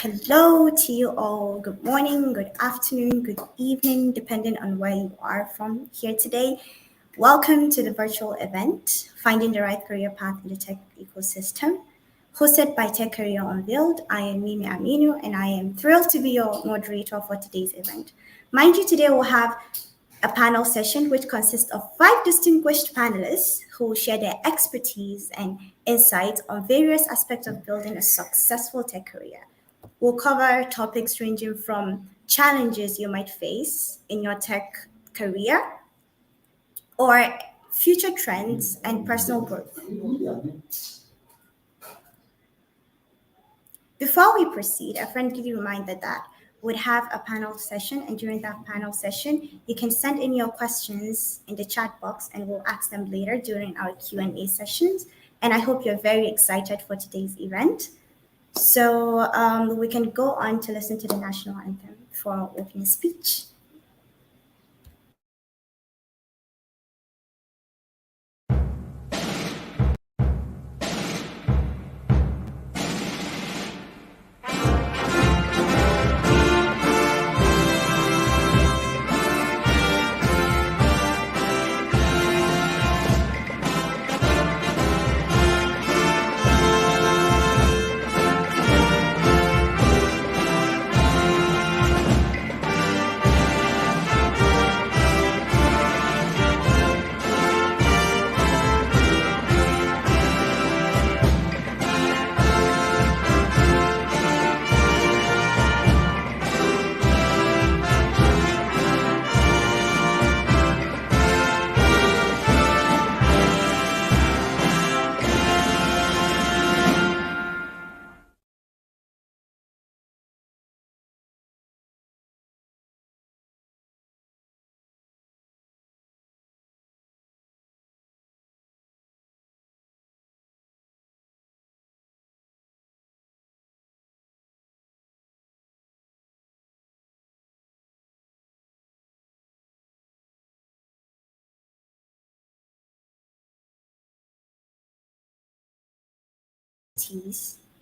Hello to you all. Good morning, good afternoon, good evening, depending on where you are from here today. Welcome to the virtual event, Finding the Right Career Path in the Tech Ecosystem, hosted by Tech Career Unveiled. I am Mimi Aminu, and I am thrilled to be your moderator for today's event. Mind you, today we'll have a panel session which consists of 5 distinguished panelists who will share their expertise and insights on various aspects of building a successful tech career. We'll cover topics ranging from challenges you might face in your tech career or future trends and personal growth. Before we proceed, a friendly reminder that we'd have a panel session, and during that panel session, you can send in your questions in the chat box, and we'll ask them later during our Q&A sessions. And I hope you're very excited for today's event. So we can go on to listen to the national anthem for our opening speech.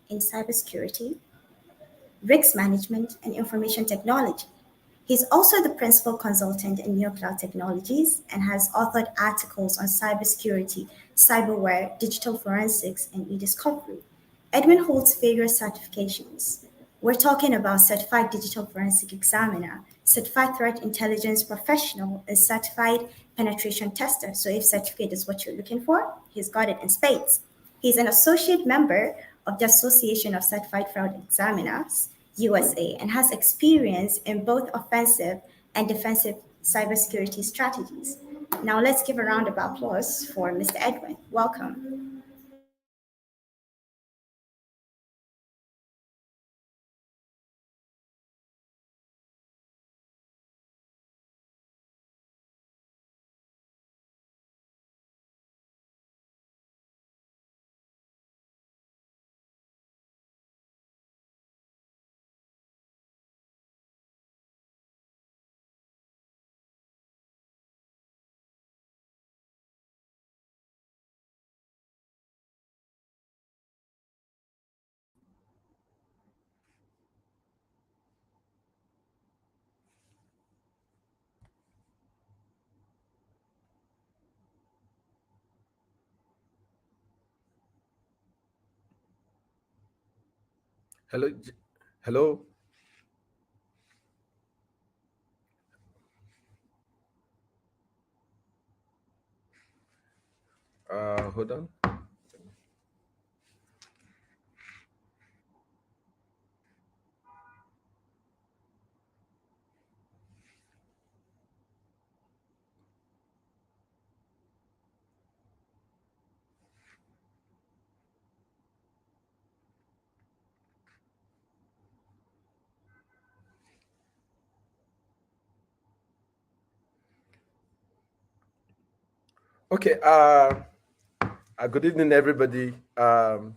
In cybersecurity, risk management, and information technology. He's also the principal consultant in NeoCloud Technologies and has authored articles on cybersecurity, cyberware, digital forensics, and e-discovery. Edwin holds various certifications. We're talking about Certified Digital Forensic Examiner, Certified Threat Intelligence Professional, and Certified Penetration Tester. So if certificate is what you're looking for, he's got it in spades. He's an associate member of the Association of Certified Fraud Examiners, USA, and has experience in both offensive and defensive cybersecurity strategies. Now let's give a round of applause for Mr. Edwin. Welcome. Hello, hello. Hold on. Okay. Good evening, everybody. So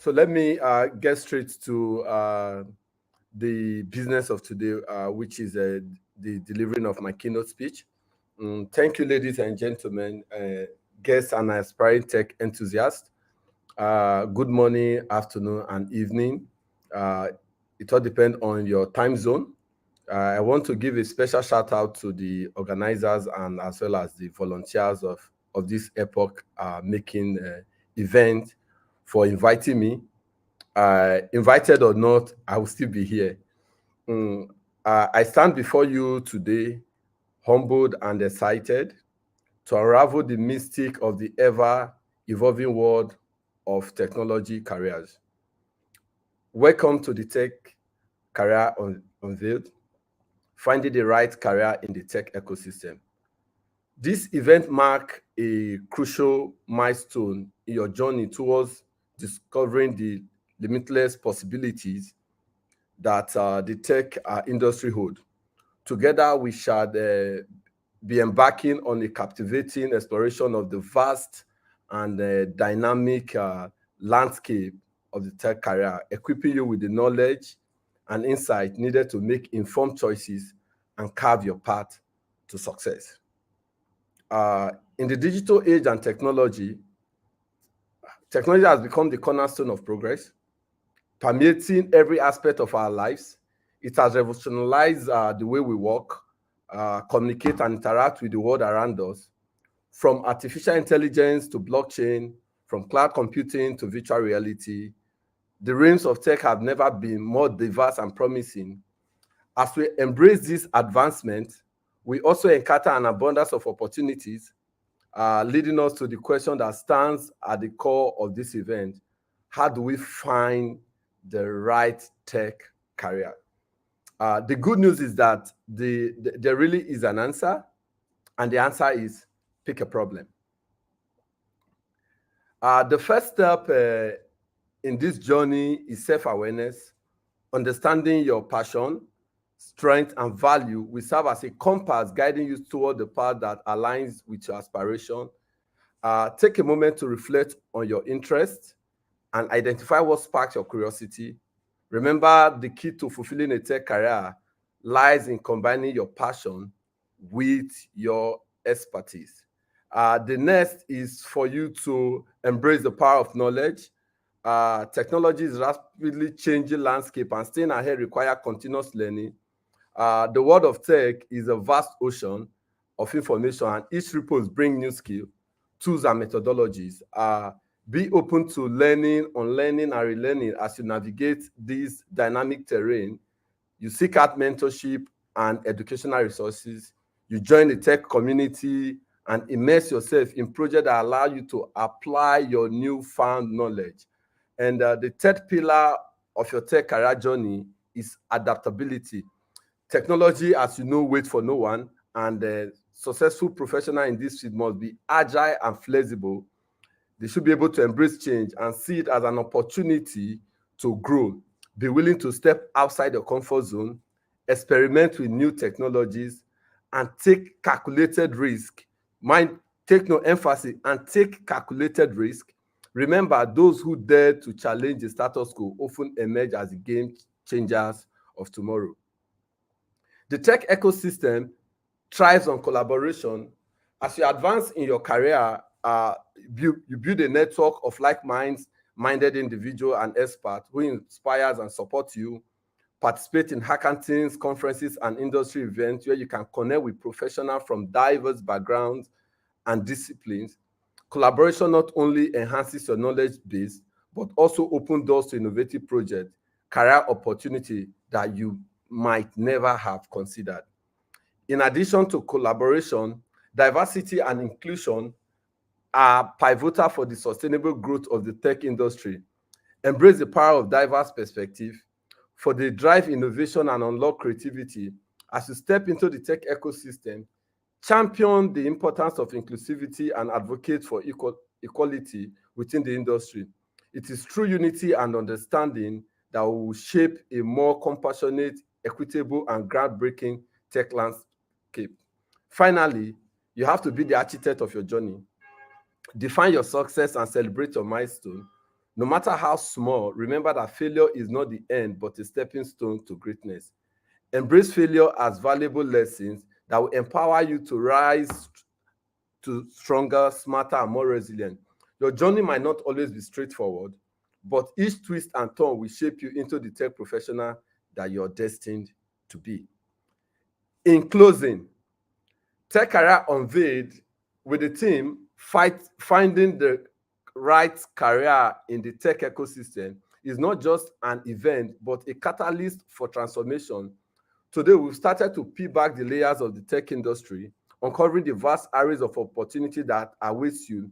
let me get straight to the business of today, which is the delivering of my keynote speech. Thank you, ladies and gentlemen, guests and aspiring tech enthusiasts. Good morning, afternoon, and evening. It all depends on your time zone. I want to give a special shout out to the organizers and as well as the volunteers of this epoch making event for inviting me. Invited or not, I will still be here. Mm, I stand before you today, humbled and excited to unravel the mystic of the ever evolving world of technology careers. Welcome to the Tech Career Unveiled, finding the right career in the tech ecosystem. This event marks a crucial milestone in your journey towards discovering the limitless possibilities that the tech industry hold. Together, we shall be embarking on a captivating exploration of the vast and dynamic landscape of the tech career, equipping you with the knowledge and insight needed to make informed choices and carve your path to success. In the digital age and technology has become the cornerstone of progress, permeating every aspect of our lives. It has revolutionized the way we work, communicate, and interact with the world around us, from artificial intelligence to blockchain, from cloud computing to virtual reality. The realms of tech have never been more diverse and promising. As we embrace this advancement, we also encounter an abundance of opportunities, leading us to the question that stands at the core of this event. How do we find the right tech career? The good news is that there really is an answer, and the answer is pick a problem. The first step in this journey is self-awareness. Understanding your passion, strength, and value will serve as a compass guiding you toward the path that aligns with your aspiration. Take a moment to reflect on your interests and identify what sparks your curiosity. Remember, the key to fulfilling a tech career lies in combining your passion with your expertise. The next is for you to embrace the power of knowledge. Technology is rapidly changing landscape, and staying ahead requires continuous learning. The world of tech is a vast ocean of information, and each repos bring new skills, tools, and methodologies. Be open to learning, unlearning, and relearning as you navigate this dynamic terrain. You seek out mentorship and educational resources. You join the tech community and immerse yourself in projects that allow you to apply your newfound knowledge. And the third pillar of your tech career journey is adaptability. Technology, as you know, waits for no one, and successful professional in this field must be agile and flexible. They should be able to embrace change and see it as an opportunity to grow. Be willing to step outside your comfort zone, experiment with new technologies, and take calculated risk. Mind, take no emphasis and take calculated risk. Remember, those who dare to challenge the status quo often emerge as the game changers of tomorrow. The tech ecosystem thrives on collaboration. As you advance in your career, you build a network of like-minded individuals and experts who inspires and support you. Participate in hackathons, conferences, and industry events where you can connect with professionals from diverse backgrounds and disciplines. Collaboration not only enhances your knowledge base, but also opens doors to innovative projects, career opportunity that you might never have considered. In addition to collaboration, diversity and inclusion are pivotal for the sustainable growth of the tech industry. Embrace the power of diverse perspective for the drive innovation and unlock creativity. As you step into the tech ecosystem, champion the importance of inclusivity and advocate for equality within the industry. It is true unity and understanding that will shape a more compassionate, equitable, and groundbreaking tech landscape. Finally, you have to be the architect of your journey. Define your success and celebrate your milestone. No matter how small, remember that failure is not the end, but a stepping stone to greatness. Embrace failure as valuable lessons that will empower you to rise to stronger, smarter, and more resilient. Your journey might not always be straightforward, but each twist and turn will shape you into the tech professional that you're destined to be. In closing, Tech Career Unveiled with the team finding the right career in the tech ecosystem is not just an event, but a catalyst for transformation. Today, we've started to peel back the layers of the tech industry, uncovering the vast arrays of opportunity that awaits you,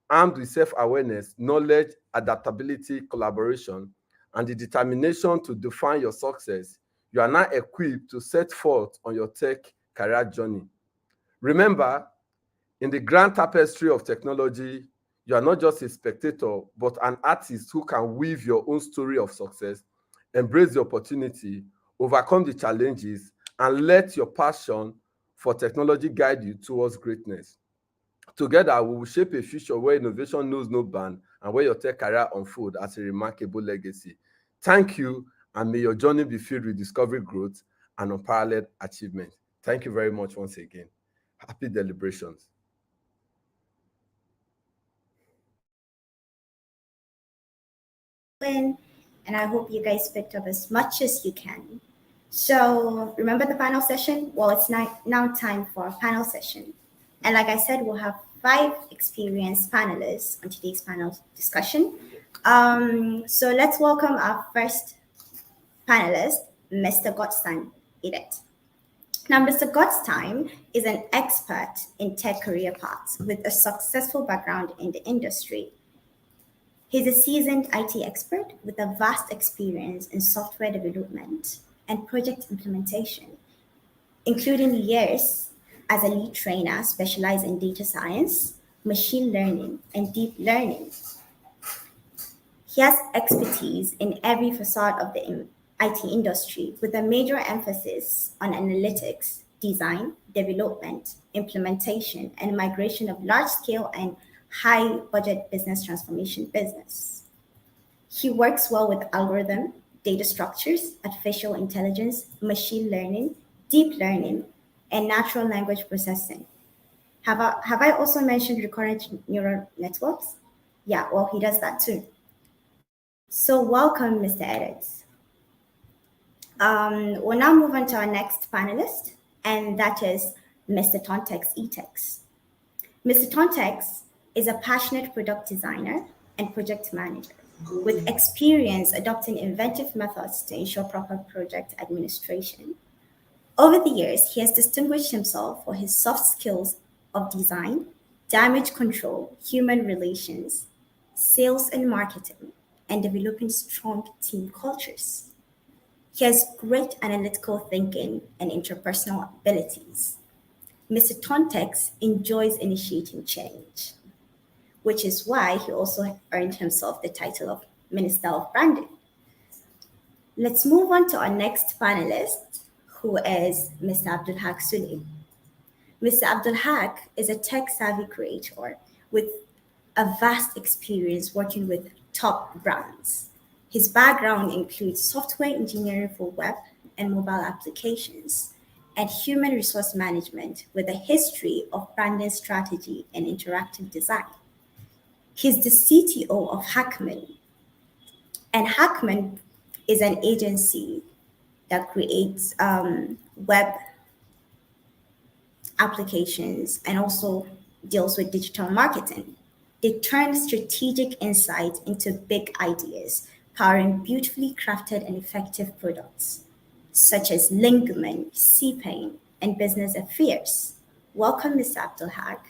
armed with self-awareness, knowledge, adaptability, collaboration, and the determination to define your success. You are now equipped to set forth on your tech career journey. Remember, in the grand tapestry of technology, you are not just a spectator, but an artist who can weave your own story of success, embrace the opportunity, overcome the challenges, and let your passion for technology guide you towards greatness. Together, we will shape a future where innovation knows no bound and where your tech career unfolds as a remarkable legacy. Thank you, and may your journey be filled with discovery, growth, and unparalleled achievement. Thank you very much once again. Happy deliberations. And I hope you guys picked up as much as you can. So remember the panel session? Well, it's now time for a panel session. And like I said, we'll have 5 experienced panelists on today's panel discussion. So let's welcome our first panelist, Mr. Gottstein Edith. Now, Mr. Gottstein is an expert in tech career paths with a successful background in the industry. He's a seasoned IT expert with a vast experience in software development and project implementation, including years as a lead trainer specialized in data science, machine learning, and deep learning. He has expertise in every facet of the IT industry with a major emphasis on analytics, design, development, implementation, and migration of large-scale and high-budget business transformation business. He works well with algorithm, data structures, artificial intelligence, machine learning, deep learning, and natural language processing. Have I also mentioned recurrent neural networks? Yeah, well, he does that too. So welcome, Mr. Edits. We'll now move on to our next panelist, and that is Mr. Tontex Etex. Mr. Tontex is a passionate product designer and project manager with experience adopting inventive methods to ensure proper project administration. Over the years, he has distinguished himself for his soft skills of design, damage control, human relations, sales and marketing, and developing strong team cultures. He has great analytical thinking and interpersonal abilities. Mr. Tontex enjoys initiating change, which is why he also earned himself the title of Minister of Branding. Let's move on to our next panelist, who is Mr. Abdul Haq Sule. Mr. Abdul Haq is a tech-savvy creator with a vast experience working with top brands. His background includes software engineering for web and mobile applications and human resource management with a history of branding strategy and interactive design. He's the CTO of Hackman, and Hackman is an agency that creates web applications and also deals with digital marketing. They turn strategic insight into big ideas, powering beautifully crafted and effective products, such as Lingman, CPain, and Business Affairs. Welcome, Mr. Abdul Haq.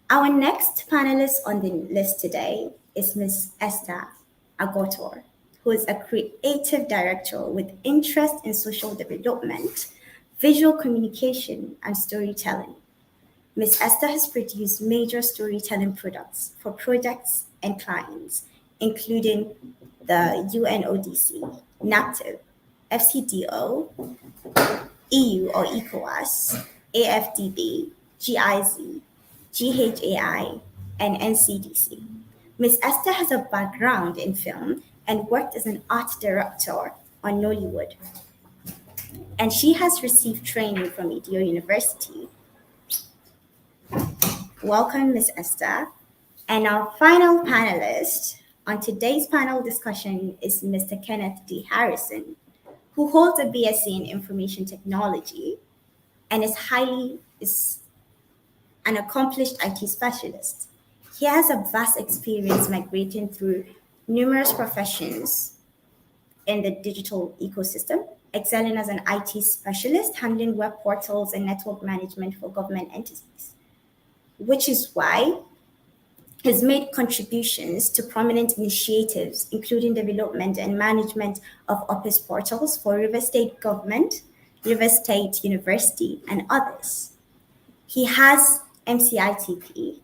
Our next panelist on the list today is Ms. Esther Agotor, who is a creative director with interest in social development, visual communication, and storytelling. Ms. Esther has produced major storytelling products for projects and clients, including the UNODC, NAPTIV, FCDO, EU or ECOWAS, AFDB, GIZ, GHAI, and NCDC. Ms. Esther has a background in film and worked as an art director on Nollywood. And she has received training from Idio University. Welcome, Ms. Esther. And our final panelist on today's panel discussion is Mr. Kenneth D. Harrison, who holds a BSc in Information Technology and is an accomplished IT specialist. He has a vast experience migrating through numerous professions in the digital ecosystem, excelling as an IT specialist, handling web portals and network management for government entities, which is why has made contributions to prominent initiatives, including development and management of office portals for River State Government, River State University, and others. He has MCITP,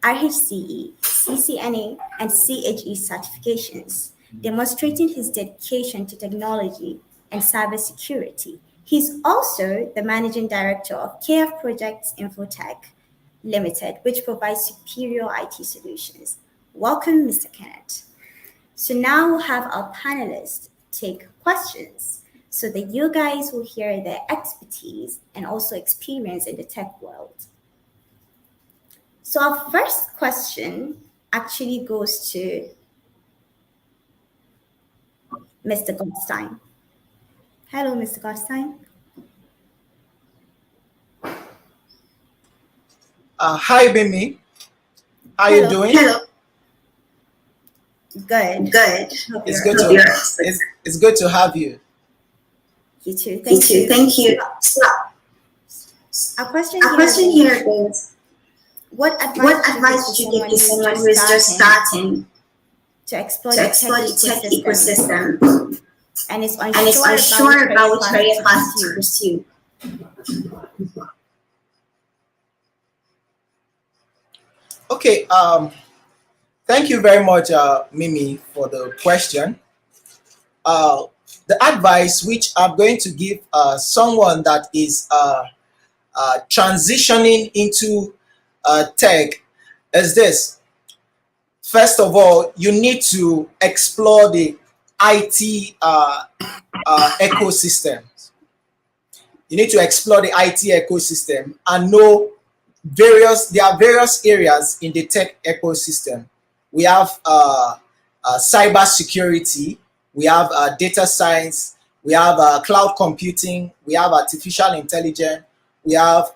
RHCE, CCNA, and CHE certifications, demonstrating his dedication to technology and cybersecurity. He's also the managing director of KF Projects Infotech Limited, which provides superior IT solutions. Welcome, Mr. Kenneth. So now we'll have our panelists take questions so that you guys will hear their expertise and also experience in the tech world. So our first question actually goes to Mr. Goldstein. Hello, Mr. Goldstein. Hi, Bimi. How are you doing? Hello. Good. Good. It's good to have you. You too. Thank you. Thank you. So, our question here is, what advice would you give to someone who is just starting to explore the tech ecosystem and is unsure about which career path to pursue? Okay. Thank you very much, Mimi, for the question. The advice which I'm going to give someone that is transitioning into tech is this. First of all, you need to explore the IT ecosystem. You need to explore the IT ecosystem and know there are various areas in the tech ecosystem. We have cyber security, we have data science, we have cloud computing, we have artificial intelligence, we have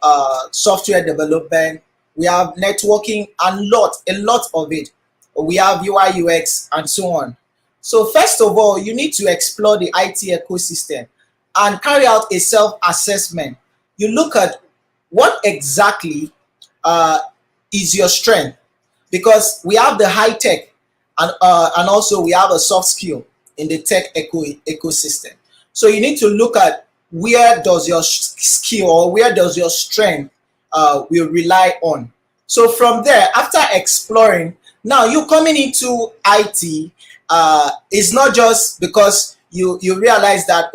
software development, we have networking, and a lot of it. We have UI, UX, and so on. So first of all, you need to explore the IT ecosystem and carry out a self-assessment. You look at what exactly is your strength, because we have the high tech and also we have a soft skill in the tech ecosystem. So you need to look at where does your skill or where does your strength will rely on. So from there, after exploring, now you coming into IT is not just because you realize that,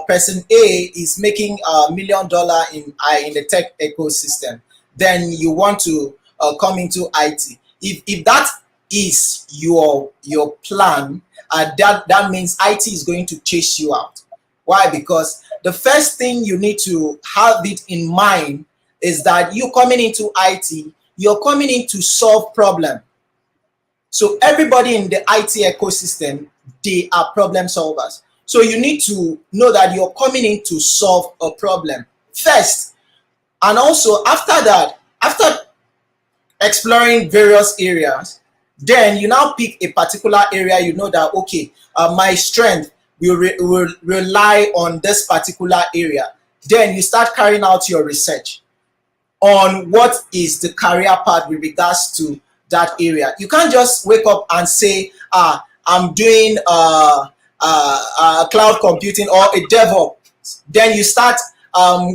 person A is making $1 million in the tech ecosystem, then you want to come into IT. If that is your plan, that means IT is going to chase you out. Why? Because the first thing you need to have it in mind is that you coming into IT, you're coming in to solve problem. So everybody in the IT ecosystem, they are problem solvers. So you need to know that you're coming in to solve a problem first. And also after that, after exploring various areas, then you now pick a particular area. You know that, okay, my strength will rely on this particular area. Then you start carrying out your research on what is the career path with regards to that area. You can't just wake up and say, I'm doing cloud computing or a DevOps. Then you start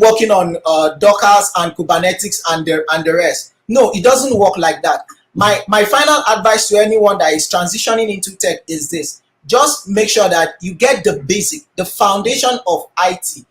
working on Dockers and Kubernetes and the rest. No, it doesn't work like that. My final advice to anyone that is transitioning into tech is this. Just make sure that you get the basic, the foundation of IT.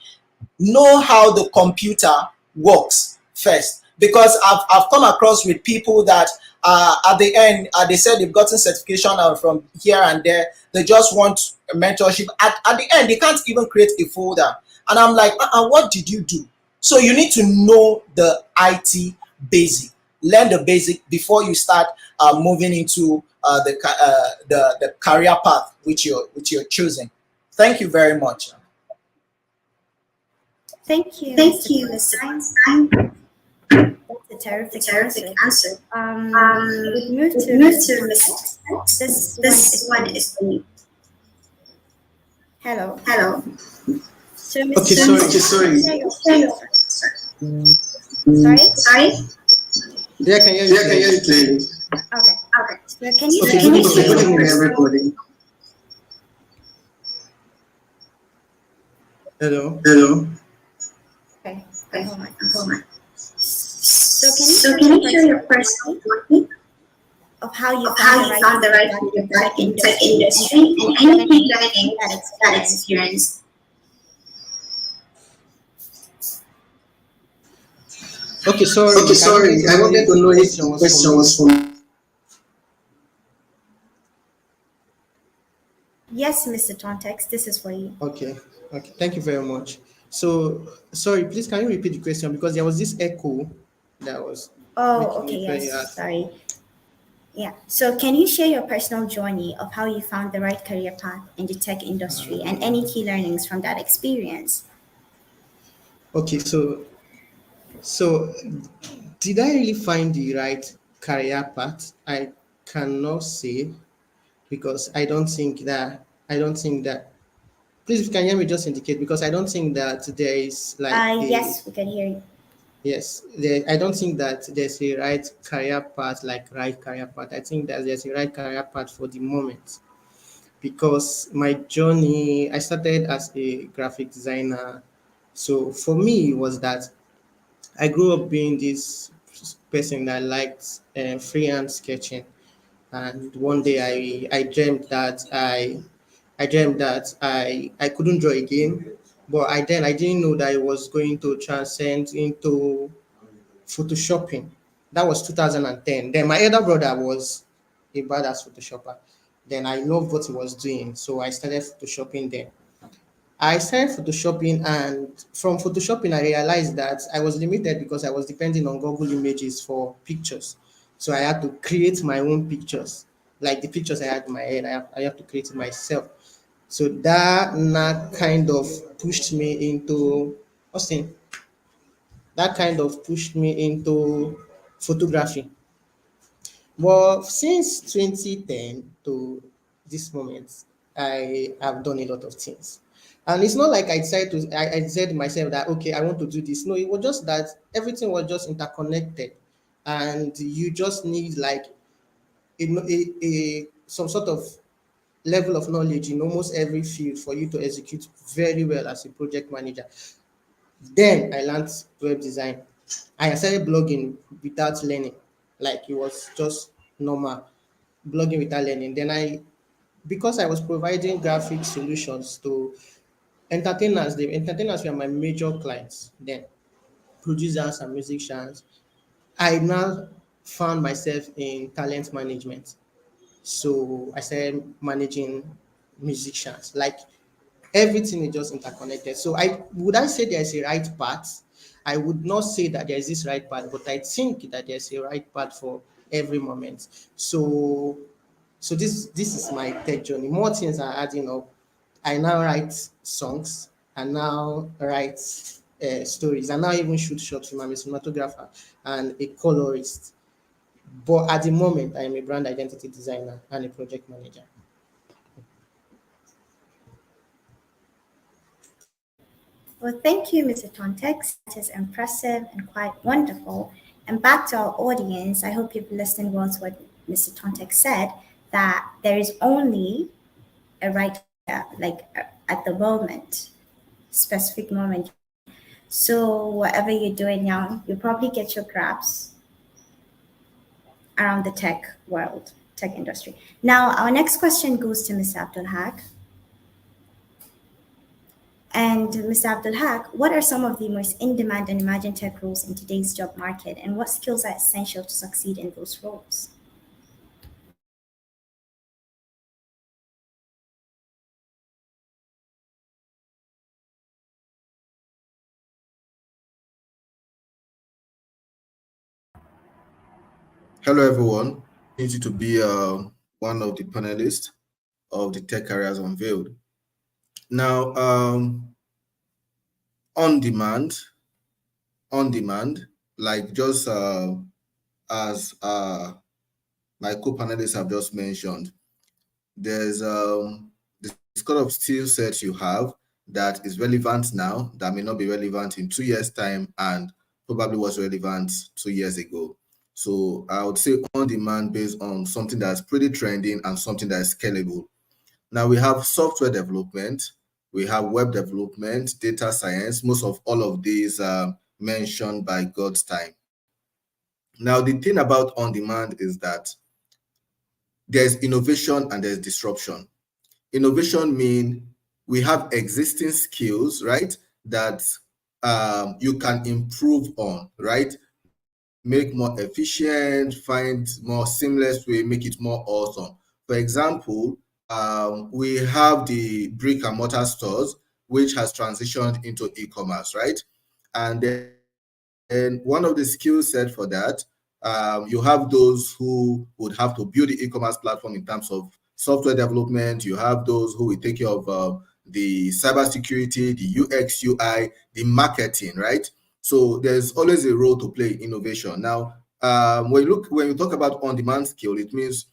Know how the computer works first. Because I've come across with people that at the end, they said they've gotten certification from here and there. They just want mentorship. At the end, they can't even create a folder. And I'm like, what did you do? So you need to know the IT basic. Learn the basic before you start moving into the career path which you're choosing. Thank you very much. Thank you, Thank Mr. you, Mr. Constantine. Constantine. That's a terrific Terrific answer. answer. We'd move We've to moved Mr. to Mr. Context. Text. This one This is for one you. is for you. Hello. Hello. So, Okay, Mr. sorry. Okay, Context, can sorry. you share your Share your first? answer. Sorry? Sorry? Yeah, I can hear you. Yeah, I can hear you clearly. Okay. Okay. So, can you So share can your you share personal? good evening, everybody. Hello. Hello. Okay, Okay. hold on. Hold on. So, can you So share can your you share your personal personal journey journey of how you of found how the you right found the right career path in the feedback tech in tech industry and industry any and key any key learnings from learnings that that experience? experience? Okay, Okay, sorry. I wanted sorry. to I know wanted if to the know if question the was for question was me. for me. Yes, Mr. Tontex, this is for you. Okay. Okay. Thank you very much. So, sorry, please can you repeat the question because there was this echo that was Oh, making okay, it very yes, hard. sorry. Yeah. So, can you share your personal journey of how you found the right career path in the tech industry and any key learnings from that experience? Okay, so did I really find the right career path? I cannot say because I don't think that please if you can hear me just indicate because I don't think that there is like a Yes, we can hear you. yes, I don't think that there's a right career path like right career path. I think that there's a right career path for the moment because my journey I started as a graphic designer. So for me it was that I grew up being this person that liked freehand sketching, and one day I dreamt that I dreamt that I couldn't draw again, but I didn't know that it was going to transcend into photoshopping. That was 2010. Then my elder brother was a badass photoshopper. Then I loved what he was doing, so I started photoshopping then. I started photoshopping, and from photoshopping, I realized that I was limited because I was depending on Google Images for pictures. So I had to create my own pictures, like the pictures I had in my head. I have to create it myself. So that now kind of pushed me into Austin. That kind of pushed me into photography. Well, since 2010 to this moment, I have done a lot of things. And it's not like I said to myself that, okay, I want to do this. No, it was just that everything was just interconnected. And you just need like some sort of level of knowledge in almost every field for you to execute very well as a project manager. Then I learned web design. I started blogging without learning, like it was just normal blogging without learning. Then because I was providing graphic solutions to entertainers, the entertainers were my major clients then, producers and musicians. I now found myself in talent management. So I started managing musicians. Like everything is just interconnected. So I say there's a right path. I would not say that there's this right path, but I think that there's a right path for every moment. So this is my tech journey. More things are adding up. I now write songs. I now write stories. I now even shoot short film. I'm a cinematographer and a colorist. But at the moment, I am a brand identity designer and a project manager. Well, thank you, Mr. Tontex. That is impressive and quite wonderful. And back to our audience, I hope you've listened well to what Mr. Tontex said, that there is only a right career, like at the moment, specific moment. So whatever you're doing now, you probably get your grabs around the tech world, tech industry. Now, our next question goes to Ms. Abdul Haq. And Ms. Abdul Haq, what are some of the most in-demand and emerging tech roles in today's job market, and what skills are essential to succeed in those roles? Hello, everyone. Easy to be one of the panelists of the Tech Careers Unveiled. Now, on demand, on demand, like just as my co-panelists have just mentioned, there's this kind of skill set you have that is relevant now that may not be relevant in 2 years' time and probably was relevant 2 years ago. So I would say on demand based on something that's pretty trending and something that is scalable. Now we have software development, we have web development, data science. Most of all of these are mentioned by God's time. Now the thing about on demand is that there's innovation and there's disruption. Innovation means we have existing skills, right, that you can improve on, right? Make more efficient, find more seamless way, make it more awesome. For example, we have the brick and mortar stores, which has transitioned into e-commerce, right? And then one of the skill set for that, you have those who would have to build the e-commerce platform in terms of software development. You have those who will take care of the cybersecurity, the UX, UI, the marketing, right? So there's always a role to play in innovation. Now, when we talk about on-demand skill, it means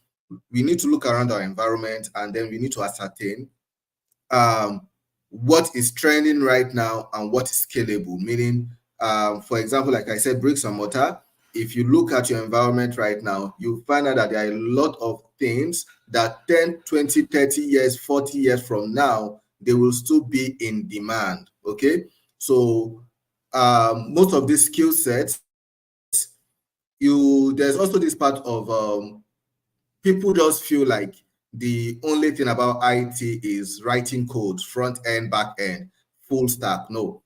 we need to look around our environment and then we need to ascertain um, what is trending right now and what is scalable. Meaning, for example, like I said, bricks and mortar. If you look at your environment right now, you find out that there are a lot of things that 10, 20, 30 years, 40 years from now, they will still be in demand. Okay. So most of these skill sets, there's also this part of people just feel like the only thing about IT is writing code, front end, back end, full stack. No,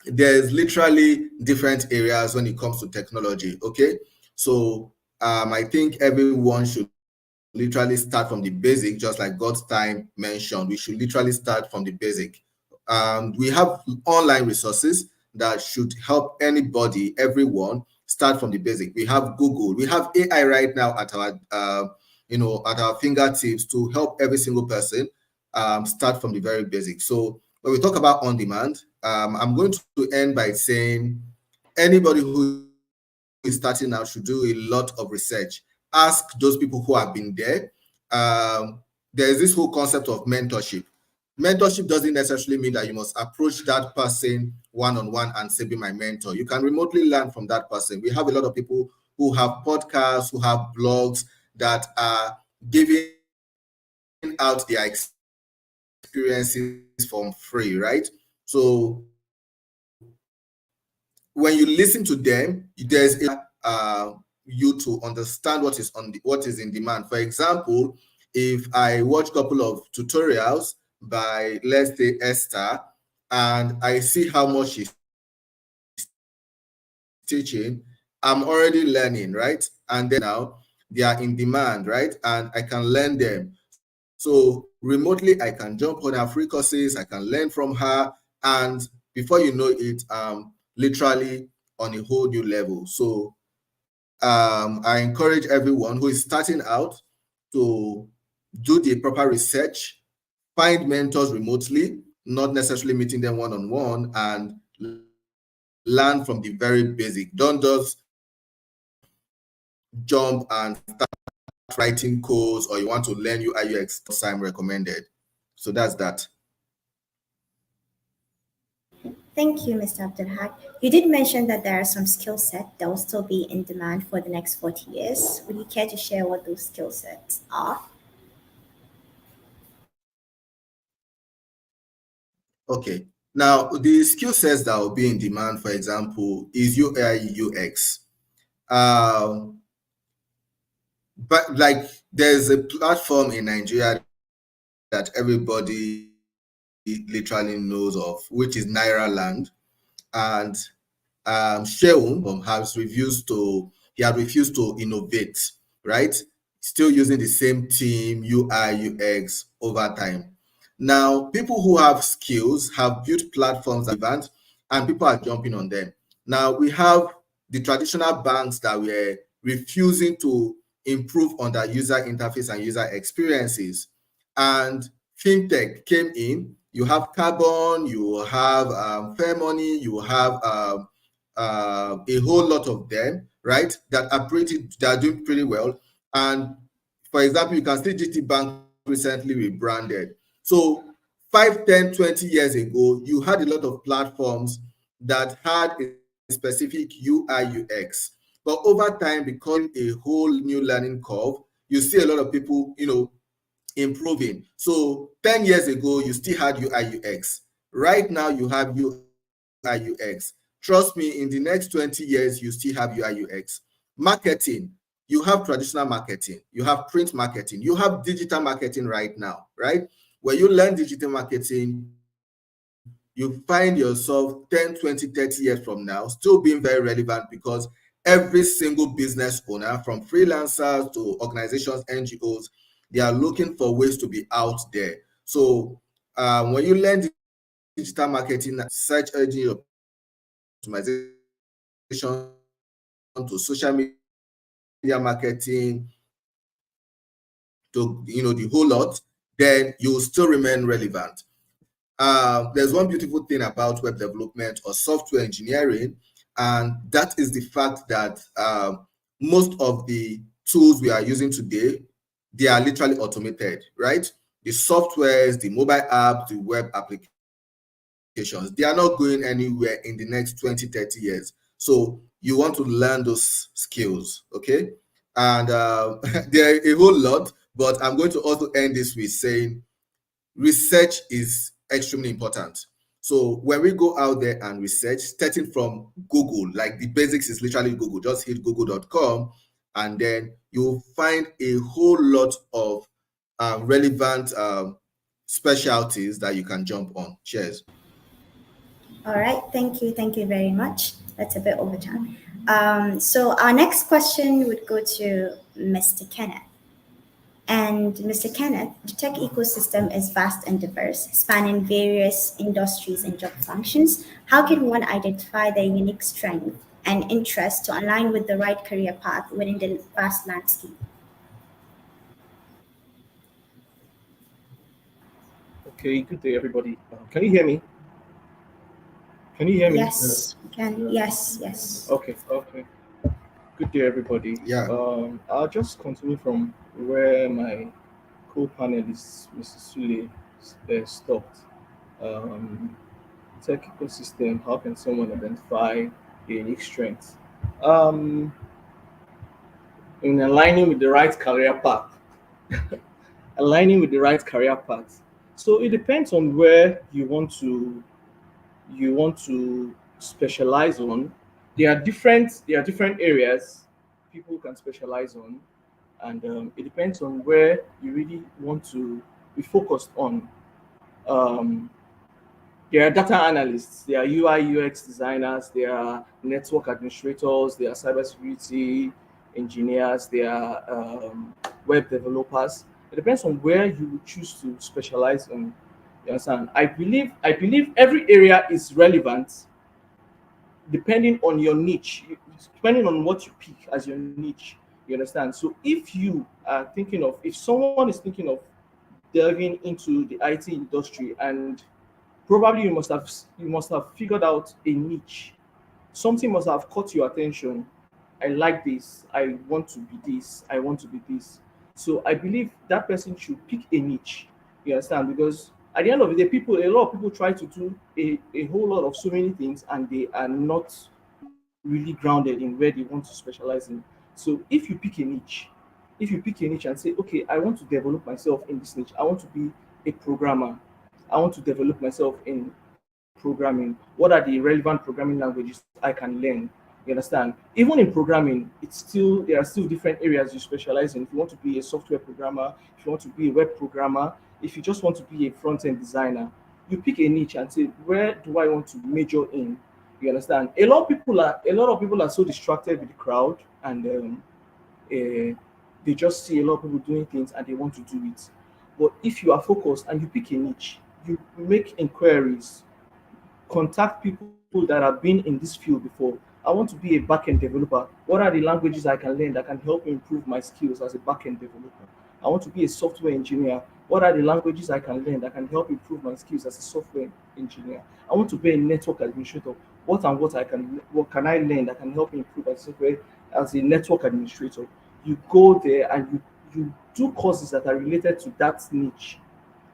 there's literally different areas when it comes to technology. Okay, so I think everyone should literally start from the basic, just like God's time mentioned. We should literally start from the basic. We have online resources that should help anybody, everyone, start from the basic. We have Google, we have AI right now at our at our fingertips to help every single person start from the very basic. So when we talk about on demand, I'm going to end by saying anybody who is starting out should do a lot of research. Ask those people who have been there. There's this whole concept of mentorship. Mentorship doesn't necessarily mean that you must approach that person one-on-one and say, be my mentor. You can remotely learn from that person. We have a lot of people who have podcasts, who have blogs that are giving out their experiences from free, right? So when you listen to them, there's a you to understand what is in demand. For example, if I watch a couple of tutorials by, let's say, Esther, and I see how much she's teaching, I'm already learning, right? And then now they are in demand, right? And I can learn them. So remotely, I can jump on her free courses, I can learn from her, and before you know it, literally on a whole new level. So I encourage everyone who is starting out to do the proper research, find mentors remotely, not necessarily meeting them one-on-one, and learn from the very basic. Don't just jump and start writing codes, or you want to learn UI UX just because God's time recommended. So that's that. Thank you, Mr. Abdulhak. You did mention that there are some skill sets that will still be in demand for the next 40 years. Would you care to share what those skill sets are? Okay. Now, the skill sets that will be in demand, for example, is UI UX. Um, but like there's a platform in Nigeria that everybody literally knows of, which is Naira Land. And Sheung has refused to innovate, right? Still using the same team, UI, UX over time. Now, people who have skills have built platforms that are relevant, and people are jumping on them. Now, we have the traditional banks that were refusing to improve on their user interface and user experiences. And fintech came in You have carbon, you have fair money, you have a whole lot of them, right? That are doing pretty well. And for example, you can see GT Bank recently rebranded. So 5, 10, 20 years ago, you had a lot of platforms that had a specific UI UX. But over time, because a whole new learning curve, you see a lot of people, improving. So 10 years ago, you still had UI UX. Right now, you have UI UX. Trust me, in the next 20 years, you still have UI UX. Marketing, you have traditional marketing, you have print marketing, you have digital marketing right now, right? When you learn digital marketing, you find yourself 10, 20, 30 years from now still being very relevant, because every single business owner, from freelancers to organizations, NGOs, they are looking for ways to be out there. So when you learn digital marketing, search engine optimization, to social media marketing, to the whole lot, then you'll still remain relevant. There's one beautiful thing about web development or software engineering, and that is the fact that most of the tools we are using today, they are literally automated, right? The softwares, the mobile apps, the web applications, they are not going anywhere in the next 20, 30 years. So you want to learn those skills, okay? And there are a whole lot, but I'm going to also end this with saying research is extremely important. So when we go out there and research, starting from Google, like the basics is literally Google, just hit google.com, and then you'll find a whole lot of relevant specialties that you can jump on. Cheers. All right, thank you very much. That's a bit over time. So our next question would go to Mr. Kenneth. And Mr. Kenneth, the tech ecosystem is vast and diverse, spanning various industries and job functions. How can one identify their unique strength and interest to align with the right career path within the vast landscape? Okay, good day, everybody. Can you hear me? Can you hear me? Yes, can yes. Okay, okay. Good day, everybody. Yeah. I'll just continue from where my co-panelist, Mrs. Sule, stopped. Um, Tech ecosystem. How can someone identify a unique strength? Um, in aligning with the right career path. Aligning with the right career path. So it depends on where you want to specialize on. There are different areas people can specialize on, and it depends on where you really want to be focused on. um, there are data analysts, there are UI UX designers, there are network administrators, there are cybersecurity engineers, there are web developers. It depends on where you would choose to specialize in. You understand? I believe every area is relevant depending on your niche, depending on what you pick as your niche. You understand? So if someone is thinking of delving into the IT industry, and probably you must have figured out a niche. Something must have caught your attention. I like this. I want to be this. I want to be this. So I believe that person should pick a niche. You understand? Because at the end of the day, a lot of people try to do a whole lot of so many things, and they are not really grounded in where they want to specialize in. So if you pick a niche and say, okay, I want to develop myself in this niche. I want to be a programmer. I want to develop myself in programming. What are the relevant programming languages I can learn? You understand? Even in programming, there are still different areas you specialize in. If you want to be a software programmer, if you want to be a web programmer, if you just want to be a front end designer, you pick a niche and say, where do I want to major in? You understand? A lot of people are so distracted with the crowd, and they just see a lot of people doing things and they want to do it. But if you are focused and you pick a niche, you make inquiries, contact people that have been in this field before. I want to be a backend developer. What are the languages I can learn that can help me improve my skills as a backend developer? I want to be a software engineer. What are the languages I can learn that can help improve my skills as a software engineer? I want to be a network administrator. What can I learn that can help me improve as a network administrator? You go there and you do courses that are related to that niche,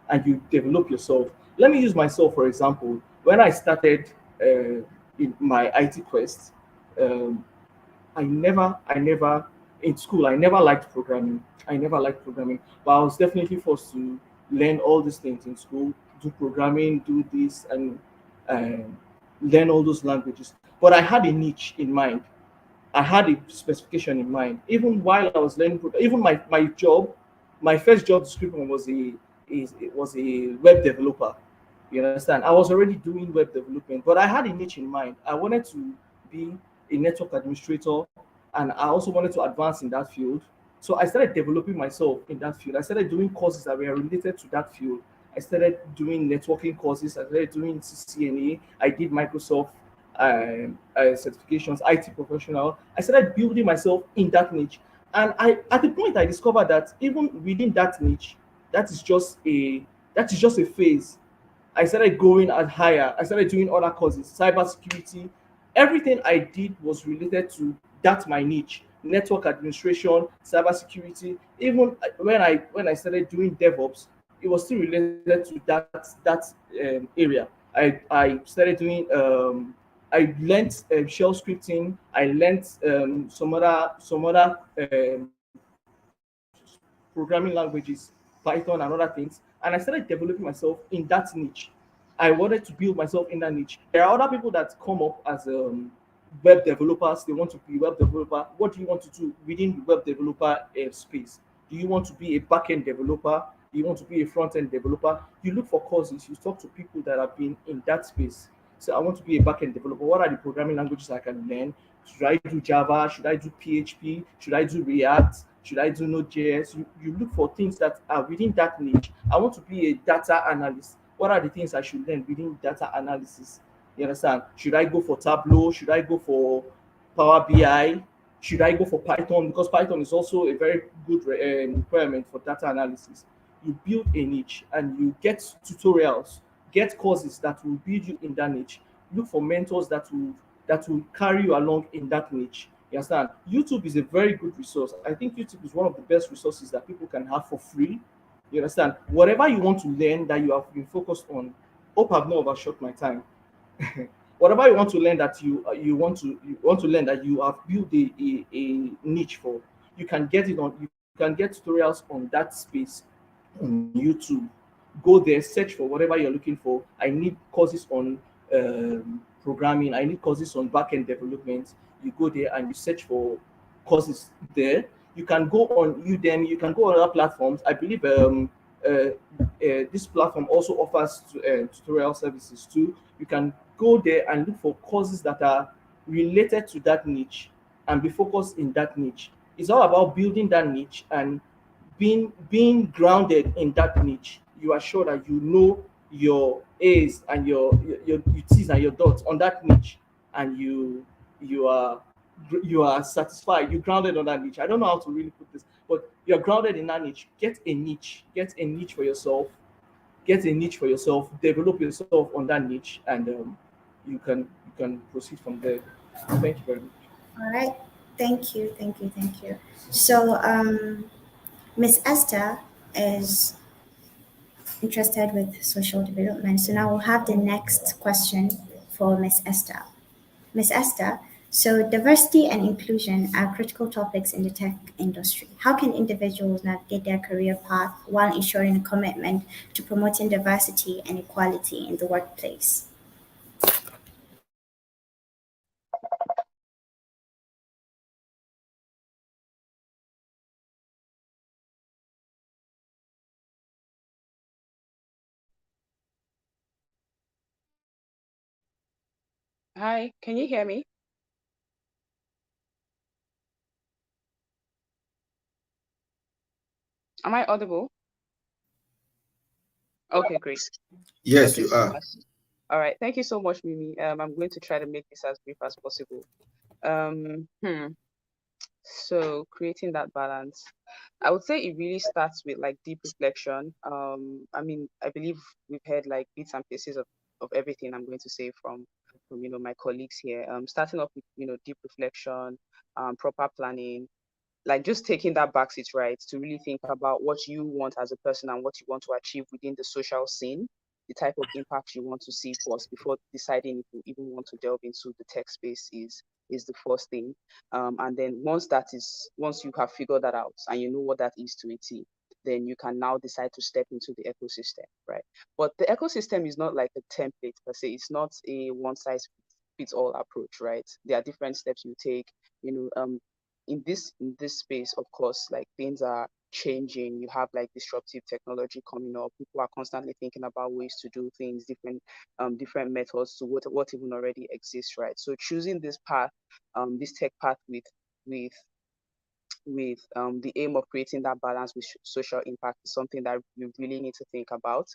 and you develop yourself. Let me use myself for example. When I started in my IT quest, um, I never in school. I never liked programming. I never liked programming, but I was definitely forced to learn all these things in school. Do programming, do this, and um, learn all those languages. But I had a niche in mind. I had a specification in mind. Even while I was learning, even my job, my first job description was a web developer. You understand? I was already doing web development, but I had a niche in mind. I wanted to be a network administrator, and I also wanted to advance in that field. So I started developing myself in that field. I started doing courses that were related to that field. I started doing networking courses. I started doing CCNA. I did Microsoft certifications, IT professional. I started building myself in that niche, and at the point I discovered that even within that niche, that is just a that is just a phase. I started going at higher. I started doing other courses, cybersecurity. Everything I did was related to that my niche, network administration, cybersecurity. Even when I started doing DevOps, it was still related to that area. I started doing I learned shell scripting. I learned some other programming languages, Python and other things. And I started developing myself in that niche. I wanted to build myself in that niche. There are other people that come up as web developers. They want to be web developer. What do you want to do within the web developer space? Do you want to be a back-end developer? Do you want to be a front-end developer? You look for courses. You talk to people that have been in that space. So I want to be a back-end developer. What are the programming languages I can learn? Should I do Java? Should I do PHP? Should I do React? Should I do Node.js? You look for things that are within that niche. I want to be a data analyst. What are the things I should learn within data analysis? You understand? Should I go for Tableau? Should I go for Power BI? Should I go for Python? Because Python is also a very good requirement for data analysis. You build a niche and you get tutorials, get courses that will build you in that niche. Look for mentors that will carry you along in that niche. You understand? YouTube is a very good resource. I think YouTube is one of the best resources that people can have for free. You understand? Whatever you want to learn that you have been focused on. Hope I've not overshot my time. Whatever you want to learn that you want to learn that you have built a niche for, you can get it on. You can get tutorials on that space on YouTube. Go there, search for whatever you're looking for. I need courses on programming. I need courses on backend development. You go there and you search for courses there. You can go on Udemy. You can go on other platforms. I believe this platform also offers tutorial services too. You can go there and look for courses that are related to that niche and be focused in that niche. It's all about building that niche and being grounded in that niche. You are sure that you know your A's and your T's and your dots on that niche, and you are satisfied. You're grounded on that niche. I don't know how to really put this, but you're grounded in that niche. Get a niche. Get a niche for yourself. Get a niche for yourself. Develop yourself on that niche, and you can proceed from there. Thank you very much. All right. Thank you. Thank you. Thank you. So, Miss Esther is interested with social development. So now we'll have the next question for Miss Esther. Miss Esther, so diversity and inclusion are critical topics in the tech industry. How can individuals navigate their career path while ensuring a commitment to promoting diversity and equality in the workplace? Hi, can you hear me? Am I audible? Okay, great. Yes, Okay, you are. all right. Thank you so much, Mimi. I'm going to try to make this as brief as possible. Um, hmm. So creating that balance, I would say it really starts with like deep reflection. I mean, I believe we've heard like bits and pieces of everything I'm going to say from my colleagues here. Starting off with deep reflection, proper planning, like just taking that backseat, right, to really think about what you want as a person and what you want to achieve within the social scene, the type of impact you want to see first before deciding if you even want to delve into the tech space is the first thing. And then once you have figured that out and you know what that is to a T, then you can now decide to step into the ecosystem, right? But the ecosystem is not like a template per se. It's not a one size fits all approach, right? There are different steps you take. You know, in this space, of course, like things are changing. You have like disruptive technology coming up. People are constantly thinking about ways to do things, different methods to what even already exists, right? So choosing this path, this tech path with the aim of creating that balance with social impact is something that you really need to think about.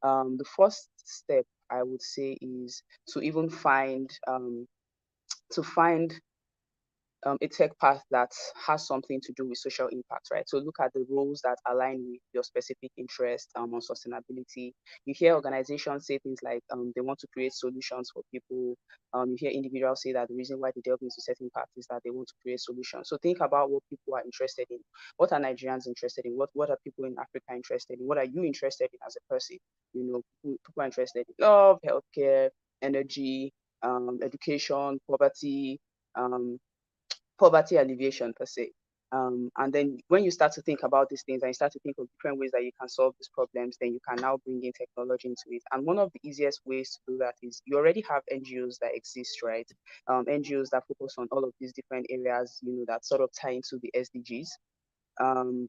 The first step I would say is to even find a tech path that has something to do with social impact, right? So look at the roles that align with your specific interest on sustainability. You hear organizations say things like they want to create solutions for people. You hear individuals say that the reason why they delve into certain paths is that they want to create solutions. So think about what people are interested in. What are Nigerians interested in? What are people in Africa interested in? What are you interested in as a person? People are interested in love, healthcare, energy, education, um, poverty alleviation per se. And then when you start to think about these things and you start to think of different ways that you can solve these problems, then you can now bring in technology into it. And one of the easiest ways to do that is you already have NGOs that exist, right? NGOs that focus on all of these different areas, that sort of tie into the SDGs.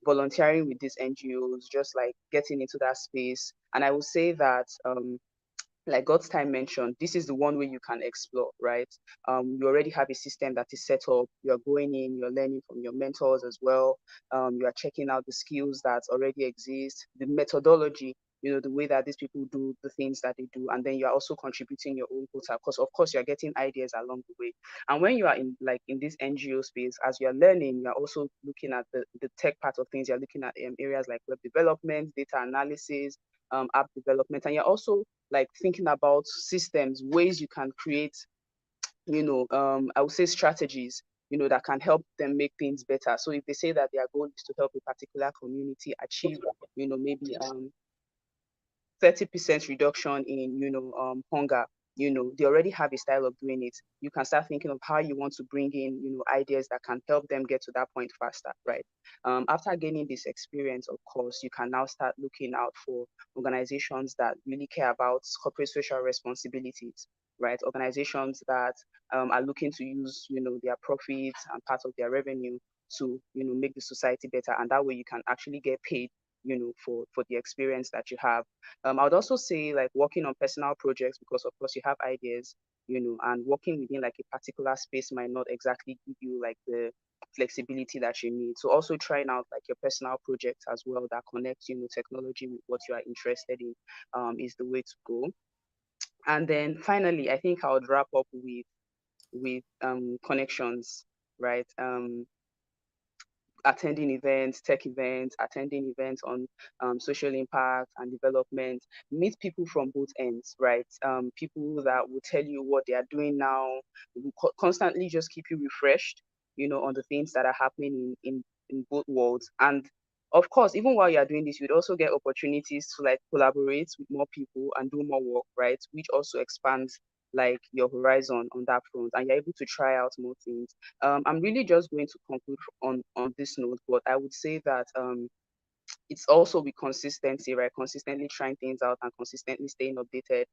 Volunteering with these NGOs, just like getting into that space. And I will say that like God's time mentioned, this is the one way you can explore, right? You already have a system that is set up. You're going in, you're learning from your mentors as well. You are checking out the skills that already exist, the methodology, the way that these people do the things that they do. And then you're also contributing your own quota, because of course you're getting ideas along the way. And when you are in this NGO space, as you're learning, you're also looking at the tech part of things. You're looking at areas like web development, data analysis, app development, and you're also like thinking about systems, ways you can create, I would say strategies, that can help them make things better. So if they say that their goal is to help a particular community achieve, maybe 30% reduction in hunger, they already have a style of doing it. You can start thinking of how you want to bring in ideas that can help them get to that point faster, right? After gaining this experience, of course, you can now start looking out for organizations that really care about corporate social responsibilities, right? Organizations that are looking to use their profits and part of their revenue to make the society better, and that way you can actually get paid for the experience that you have. I would also say like working on personal projects, because of course you have ideas, and working within like a particular space might not exactly give you like the flexibility that you need. So also trying out like your personal projects as well that connect, technology with what you are interested in is the way to go. And then finally, I think I would wrap up with connections, right? Attending events, tech events, attending events on social impact and development, meet people from both ends, right? People that will tell you what they are doing now, will constantly just keep you refreshed, on the things that are happening in both worlds. And of course, even while you're doing this, you'd also get opportunities to like collaborate with more people and do more work, right? Which also expands like your horizon on that front, and you're able to try out more things. I'm really just going to conclude on this note, but I would say that it's also with consistency, right? Consistently trying things out and consistently staying updated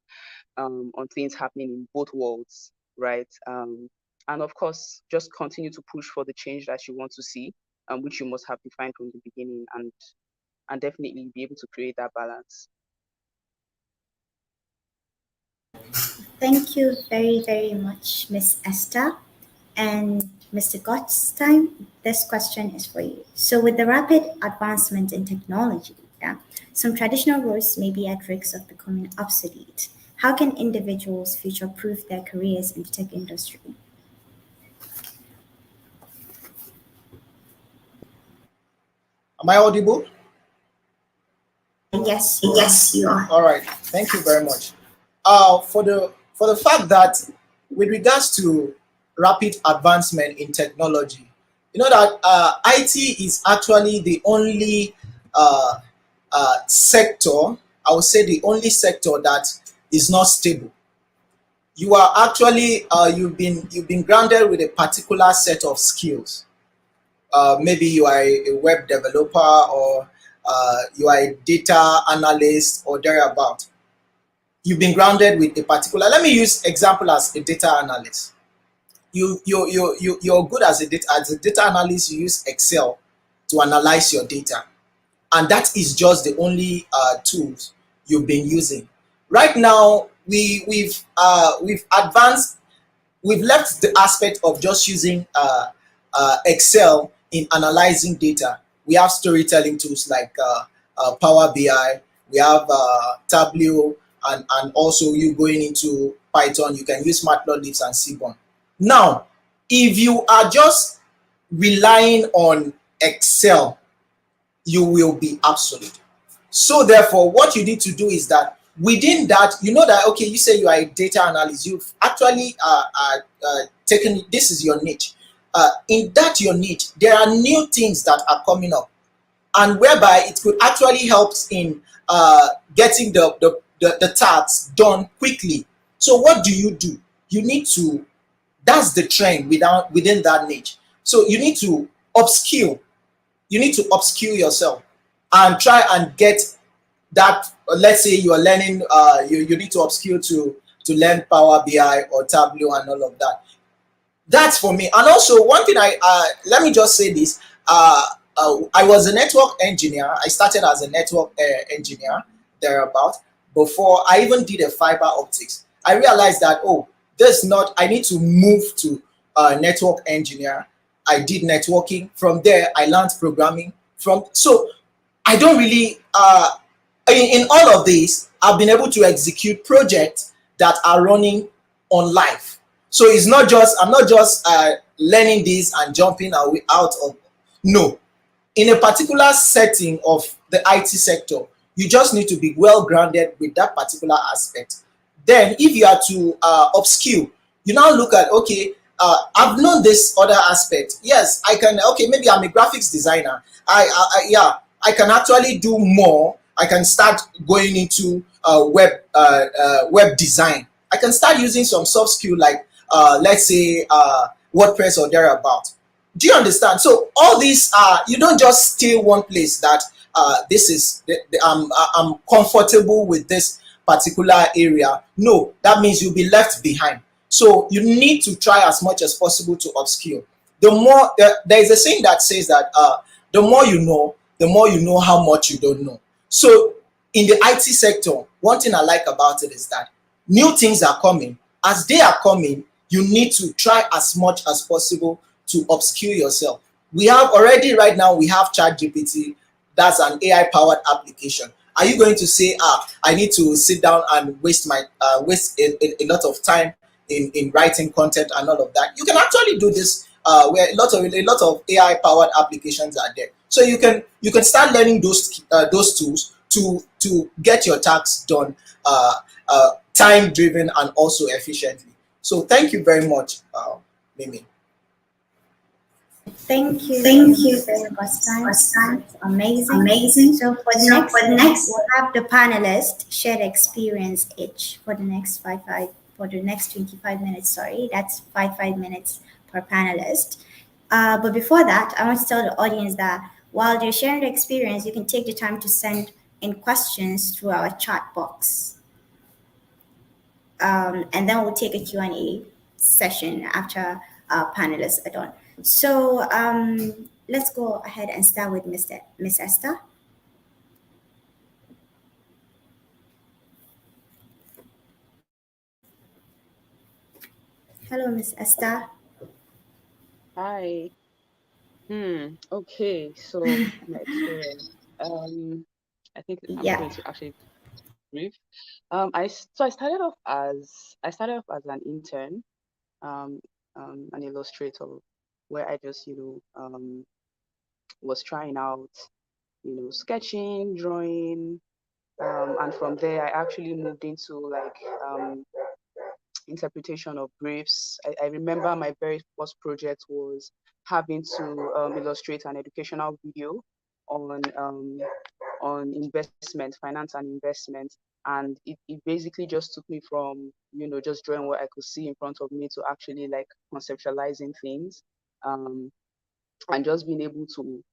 on things happening in both worlds, right? And of course, just continue to push for the change that you want to see, which you must have defined from the beginning, and definitely be able to create that balance. Thank you very, very much, Miss Esther. And Mr. Gottstein, this question is for you. So, with the rapid advancement in technology, yeah, some traditional roles may be at risk of becoming obsolete. How can individuals future proof their careers in the tech industry? Am I audible? Yes, you are. Yes, you are. All right. Thank you very much. For the fact that with regards to rapid advancement in technology, you know that IT is actually the only uh, sector. I would say the only sector that is not stable. You are actually you've been grounded with a particular set of skills. Maybe you are a web developer, or you are a data analyst or thereabout. You've been grounded with a particular. Let me use example as a data analyst. You're good as a data analyst. You use Excel to analyze your data, and that is just the only tools you've been using. Right now, we've advanced. We've left the aspect of just using Excel in analyzing data. We have storytelling tools like Power BI. We have Tableau, and also you going into Python, you can use Matplotlib and Seaborn. Now, if you are just relying on Excel, you will be obsolete. So therefore, what you need to do is that within that, you know that, okay, you say you are a data analyst, you've actually taken, this is your niche. In that your niche, there are new things that are coming up, and whereby it could actually help in getting the tasks done quickly. So what do? You need to, that's the trend within that niche. So you need to upskill. You need to upskill yourself and try and get that. Let's say you are learning, you need to upskill to learn Power BI or Tableau and all of that. That's for me. And also one thing, I let me just say this. I was a network engineer. I started as a network engineer thereabout. Before I even did a fiber optics, I realized that, oh, this not, I need to move to network engineer. I did networking. From there I learned programming. From so I don't really in all of this, I've been able to execute projects that are running on live. So it's not just, I'm not just learning this and jumping away out of, no. In a particular setting of the IT sector, you just need to be well grounded with that particular aspect. Then if you are to upskill, you now look at, okay, I've known this other aspect. Yes, I can. Okay, maybe I'm a graphics designer. Yeah, I can actually do more. I can start going into web design. I can start using some soft skill like let's say WordPress or thereabout. Do you understand? So all these you don't just stay one place that this is I'm comfortable with this particular area. No, that means you'll be left behind. So you need to try as much as possible to upskill. The more there is a saying that says that the more you know how much you don't know. So in the IT sector, one thing I like about it is that new things are coming. As they are coming, you need to try as much as possible to upskill yourself. We have already, right now, we have ChatGPT. That's an AI powered application. Are you going to say, I need to sit down and waste a lot of time in writing content and all of that? You can actually do this where a lot of AI powered applications are there. So you can start learning those tools to get your tasks done, time driven and also efficiently. So thank you very much, Mimi. Thank Thank you, you, Mr. Gostan. Gostan. That's amazing. Amazing. So for the So next for the one, next, we'll have the panelists share their experience each for the next for the next 25 minutes. Sorry, that's five minutes per panelist. But before that, I want to tell the audience that while they're sharing their experience, you can take the time to send in questions through our chat box. And then we'll take a Q&A session after our panelists are done. So let's go ahead and start with Miss Esther. Hello, Miss Esther. Hi. Okay. So my experience. I think I'm Yeah. going to actually brief. I started off as an intern, um, an illustrator, where I just was trying out. sketching, drawing, and from there I actually moved into like interpretation of briefs. I remember my very first project was having to illustrate an educational video on investment, finance and investment. And it basically just took me from, just drawing what I could see in front of me to actually like conceptualizing things. Um, and just being able to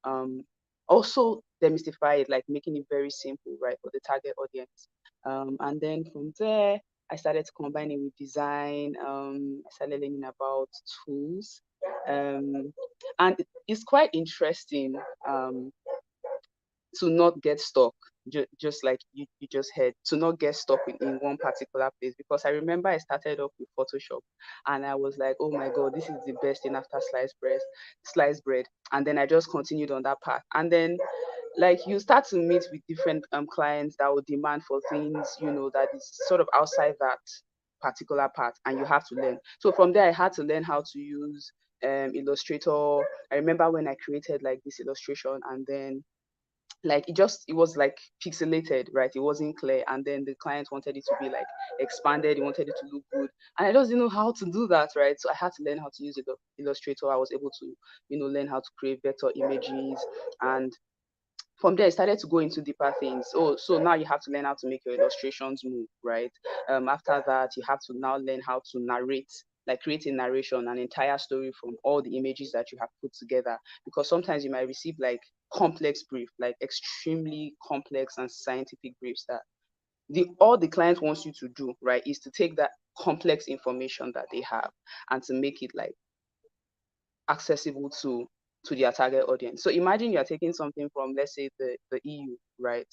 also demystify it, like making it very simple, right, for the target audience. And then from there, I started to combine it with design. I started learning about tools. And it's quite interesting to not get stuck, just like you just heard, to not get stuck in one particular place. Because I remember I started off with Photoshop and I was like, oh my God, this is the best thing after sliced bread. And then I just continued on that path. And then like you start to meet with different clients that will demand for things, that is sort of outside that particular part, and you have to learn. So from there, I had to learn how to use Illustrator. I remember when I created like this illustration, and then like it was like pixelated, right? It wasn't clear, and then the client wanted it to be like expanded. He wanted it to look good, and I just didn't know how to do that, right? So I had to learn how to use Illustrator. I was able to learn how to create vector images. And from there I started to go into deeper things. Oh, so now you have to learn how to make your illustrations move, right? After that, you have to now learn how to narrate, like create a narration, an entire story from all the images that you have put together. Because sometimes you might receive like complex brief, like extremely complex and scientific briefs that all the client wants you to do, right, is to take that complex information that they have and to make it like accessible to their target audience. So imagine you're taking something from, let's say, the EU, right?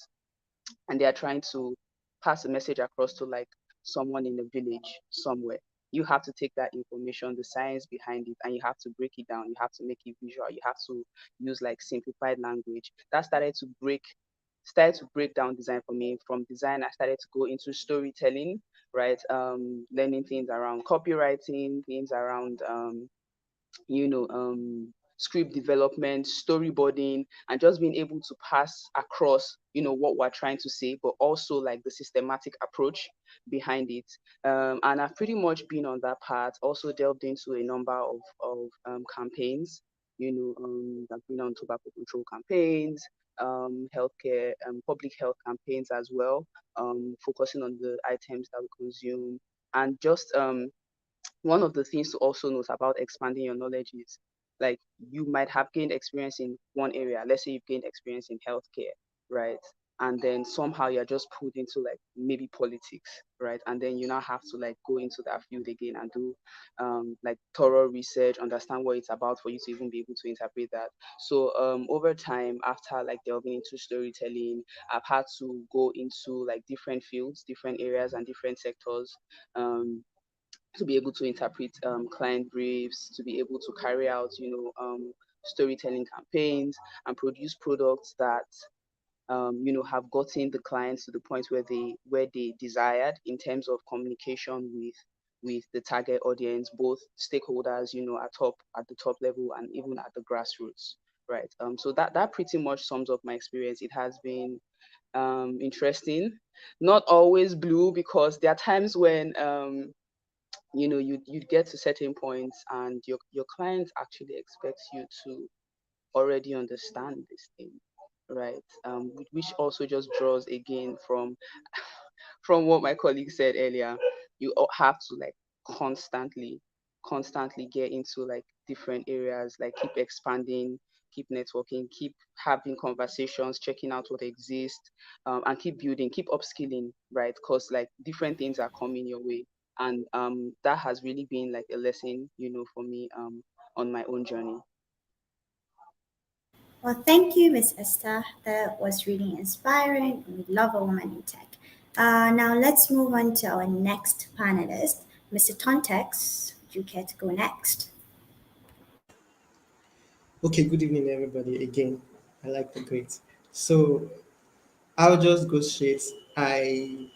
And they are trying to pass a message across to like someone in a village somewhere. You have to take that information, the science behind it, and you have to break it down. You have to make it visual. You have to use like simplified language. That started to break down design for me. From design, I started to go into storytelling, right? Learning things around copywriting, things around script development, storyboarding, and just being able to pass across, what we're trying to say, but also like the systematic approach behind it. And I've pretty much been on that path, also delved into a number of campaigns. I've been on tobacco control campaigns, healthcare, public health campaigns as well, focusing on the items that we consume. And just one of the things to also note about expanding your knowledge is like you might have gained experience in one area. Let's say you've gained experience in healthcare, right? And then somehow you're just pulled into like maybe politics, right? And then you now have to like go into that field again and do like thorough research, understand what it's about for you to even be able to interpret that. So over time, after like delving into storytelling, I've had to go into like different fields, different areas, and different sectors. To be able to interpret client briefs, to be able to carry out, storytelling campaigns and produce products that, have gotten the clients to the point where they desired in terms of communication with the target audience, both stakeholders, at the top level and even at the grassroots, right? So that pretty much sums up my experience. It has been interesting, not always blue, because there are times when you get to certain points and your client actually expects you to already understand this thing, right? Which also just draws again from what my colleague said earlier. You have to like constantly get into like different areas, like keep expanding, keep networking, keep having conversations, checking out what exists, and keep building, keep upskilling, right? Because like different things are coming your way. And that has really been like a lesson, for me, on my own journey. Well, thank you, Miss Esther. That was really inspiring. We love a woman in tech. Now let's move on to our next panelist, Mr. Tontex. Would you care to go next? Okay, good evening, everybody. Again, I like the great. So I'll just go straight. I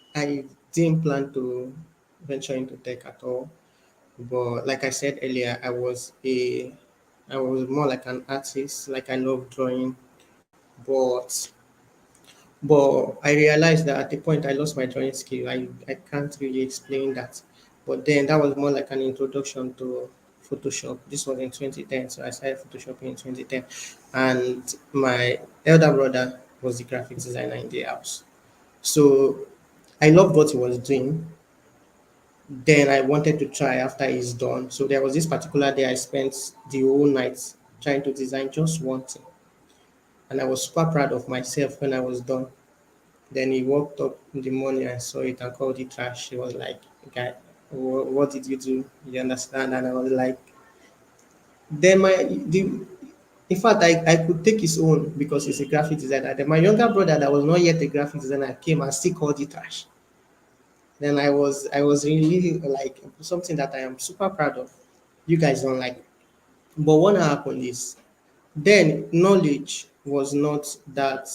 didn't plan to venture into tech at all, but like I said earlier, I was more like an artist. Like I love drawing, but I realized that at the point I lost my drawing skill. I can't really explain that. But then that was more like an introduction to Photoshop. This was in 2010, so I started Photoshopping in 2010. And my elder brother was the graphic designer in the house. So I loved what he was doing. Then I wanted to try after he's done. So there was this particular day I spent the whole night trying to design just one thing. And I was super proud of myself when I was done. Then he woke up in the morning and saw it and called it trash. He was like, "Guy, what did you do?" You understand? And I was like, then in fact, I could take his own because he's a graphic designer. Then my younger brother, that was not yet a graphic designer, came and still called it trash. Then I was really like something that I am super proud of. You guys don't like. But what happened is then knowledge was not that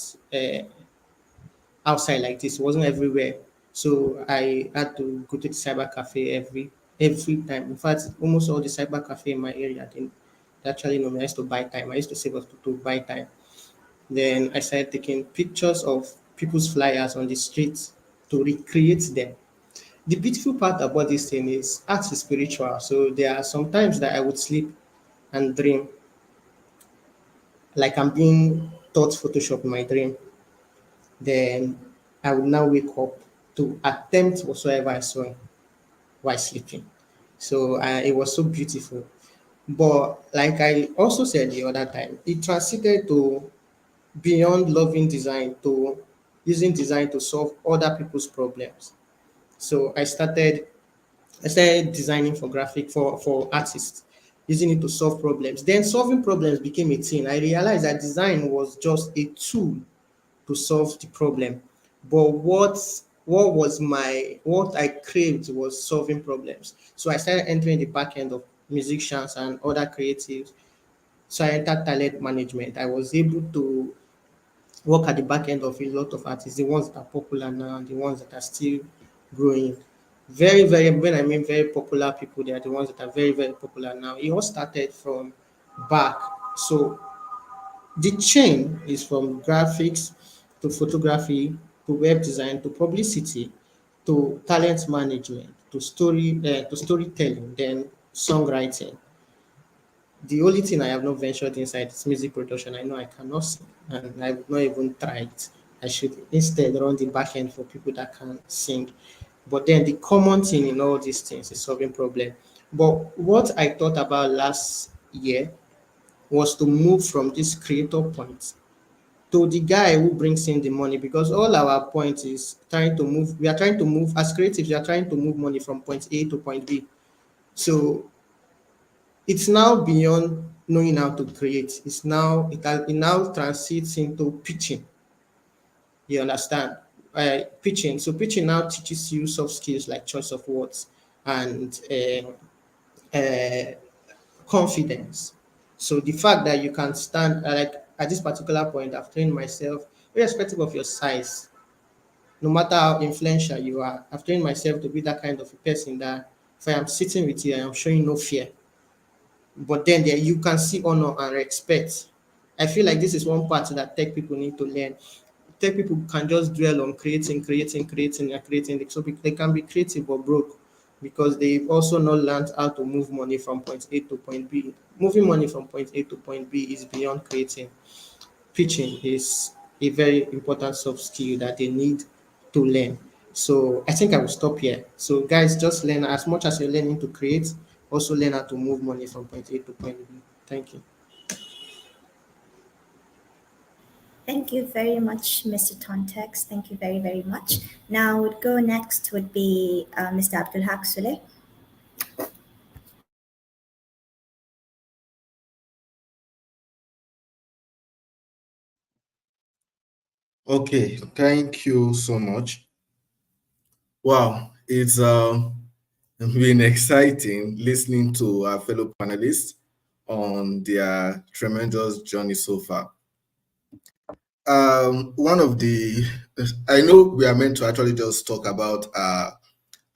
outside like this. It wasn't everywhere. So I had to go to the cyber cafe every time. In fact, almost all the cyber cafe in my area they actually know me. I used to buy time. I used to save up to buy time. Then I started taking pictures of people's flyers on the streets to recreate them. The beautiful part about this thing is art is spiritual. So there are some times that I would sleep and dream like I'm being taught Photoshop in my dream. Then I would now wake up to attempt whatsoever I saw while sleeping. So it was so beautiful. But like I also said the other time, it transited to beyond loving design to using design to solve other people's problems. So I started designing for graphic for artists, using it to solve problems. Then solving problems became a thing. I realized that design was just a tool to solve the problem. But what I craved was solving problems. So I started entering the back end of musicians and other creatives. So I entered talent management. I was able to work at the back end of a lot of artists, the ones that are popular now, and the ones that are still growing. Very, very, when I mean very popular people, they are the ones that are very, very popular now. It all started from back. So the chain is from graphics to photography to web design to publicity to talent management to storytelling, then songwriting. The only thing I have not ventured inside is music production. I know I cannot sing, and I would not even try it. I should instead run the back end for people that can sing. But then the common thing in all these things is solving problem. But what I thought about last year was to move from this creator point to the guy who brings in the money, because all our point is trying to move. We are trying to move as creatives. We are trying to move money from point A to point B. So it's now beyond knowing how to create. It now transits into pitching. You understand? Pitching. So pitching now teaches you soft skills like choice of words and uh, confidence. So the fact that you can stand like at this particular point, I've trained myself, irrespective of your size, no matter how influential you are, I've trained myself to be that kind of a person that if I am sitting with you, I am showing no fear. But then there you can see honor and respect. I feel like this is one part that tech people need to learn. Tech people can just dwell on creating, and creating. So they can be creative but broke because they've also not learned how to move money from point A to point B. Moving money from point A to point B is beyond creating. Pitching is a very important soft skill that they need to learn. So I think I will stop here. So guys, just learn as much as you're learning to create, also learn how to move money from point A to point B. Thank you. Thank you very much, Mr. Tontex. Thank you very, very much. Now, would go next would be Mr. Abdul Haq Sule. Okay, thank you so much. Wow, it's been exciting listening to our fellow panelists on their tremendous journey so far. One of the, I know we are meant to actually just talk about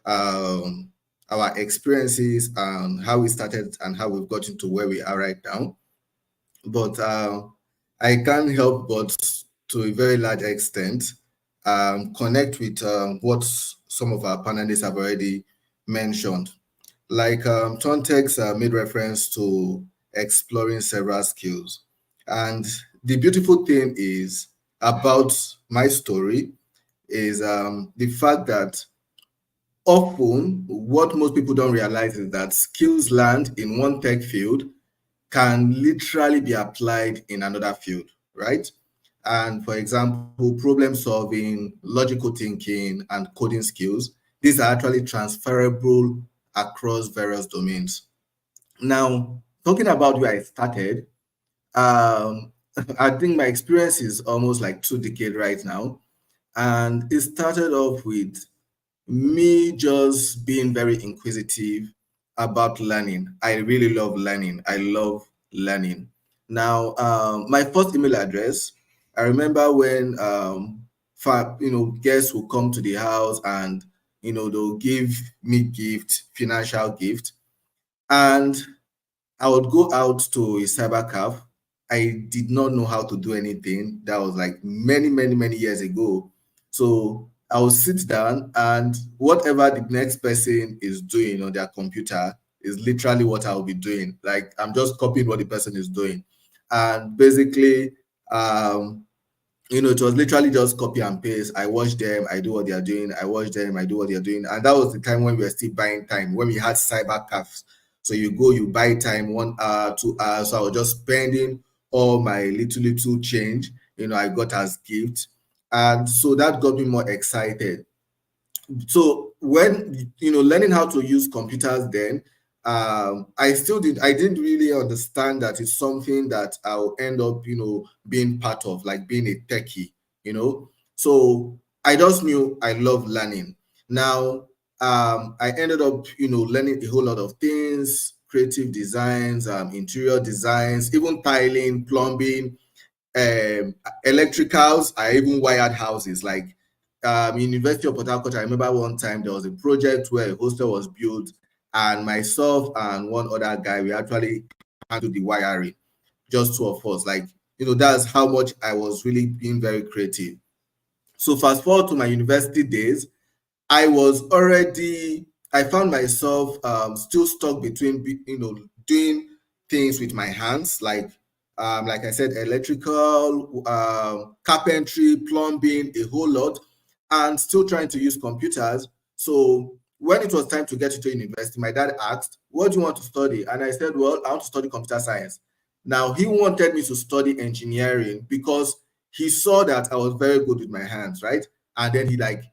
um, our experiences and how we started and how we've gotten to where we are right now. But I can't help but, to a very large extent, connect with what some of our panelists have already mentioned. Like Tontex made reference to exploring several skills. And the beautiful thing is about my story is the fact that often what most people don't realize is that skills learned in one tech field can literally be applied in another field, right? And for example, problem solving, logical thinking, and coding skills, these are actually transferable across various domains. Now, talking about where I started, um, I think my experience is almost like 2 decades right now. And it started off with me just being very inquisitive about learning. I really love learning. I love learning. Now, my first email address, I remember when guests will come to the house and they'll give me gift, financial gift, and I would go out to a cyber cafe. I did not know how to do anything. That was like many, many, many years ago. So I would sit down and whatever the next person is doing on their computer is literally what I'll be doing. Like I'm just copying what the person is doing. And basically, it was literally just copy and paste. I watch them, I do what they are doing. I watch them, I do what they are doing. And that was the time when we were still buying time, when we had cyber cafes. So you go, you buy time, 1 hour, 2 hours. So I was just spending all my little change, I got as gift. And so that got me more excited. So when learning how to use computers, then I didn't really understand that it's something that I'll end up being part of, like being a techie. So I just knew I love learning. Now I ended up learning a whole lot of things: creative designs, interior designs, even tiling, plumbing, um electricals. I even wired houses. Like University of Port Harcourt, I remember one time there was a project where a hostel was built, and myself and one other guy, we actually handled the wiring, just two of us. Like, that's how much I was really being very creative. So fast forward to my university days, I found myself still stuck between, doing things with my hands, like I said, electrical, carpentry, plumbing, a whole lot, and still trying to use computers. So when it was time to get into university, my dad asked, "What do you want to study?" And I said, "Well, I want to study computer science." Now, he wanted me to study engineering because he saw that I was very good with my hands, right? And then he like,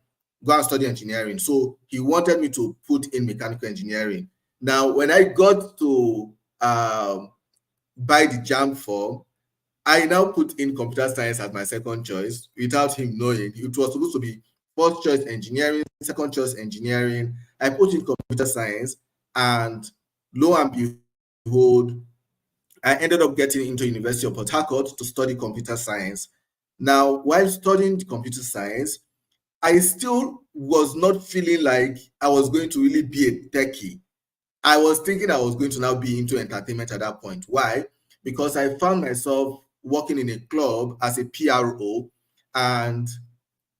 go and study engineering. So he wanted me to put in mechanical engineering. Now, when I got to buy the jam form, I now put in computer science as my second choice without him knowing. It was supposed to be first choice engineering, second choice engineering. I put in computer science, and lo and behold, I ended up getting into University of Port Harcourt to study computer science. Now, while studying computer science, I still was not feeling like I was going to really be a techie. I was thinking I was going to now be into entertainment at that point. Why? Because I found myself working in a club as a PRO, and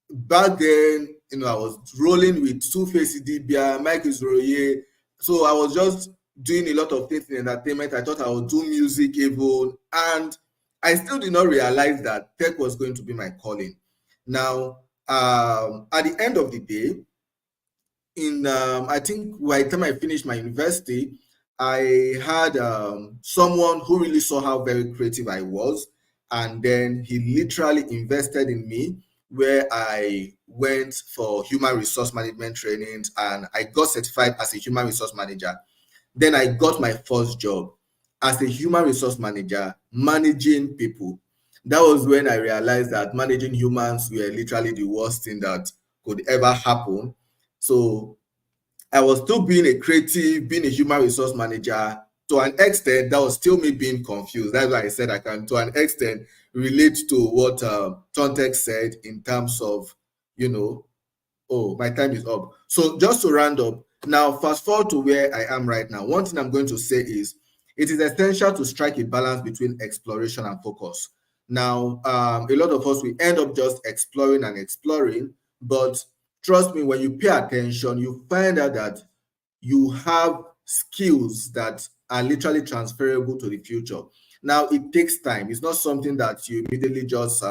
back then, I was rolling with Two-Face Idibia, Mike Isroye. So I was just doing a lot of things in entertainment. I thought I would do music even, and I still did not realize that tech was going to be my calling. Now, at the end of the day, I think by the time I finished my university, I had someone who really saw how very creative I was, and then he literally invested in me, where I went for human resource management trainings and I got certified as a human resource manager. Then I got my first job as a human resource manager managing people. That was when I realized that managing humans were literally the worst thing that could ever happen. So I was still being a creative, being a human resource manager. To an extent, that was still me being confused. That's why I said I can, to an extent, relate to what Tontex said in terms of, oh, my time is up. So just to round up, now fast forward to where I am right now. One thing I'm going to say is, it is essential to strike a balance between exploration and focus. Now, a lot of us, we end up just exploring and exploring, but trust me, when you pay attention, you find out that you have skills that are literally transferable to the future. Now, it takes time. It's not something that you immediately just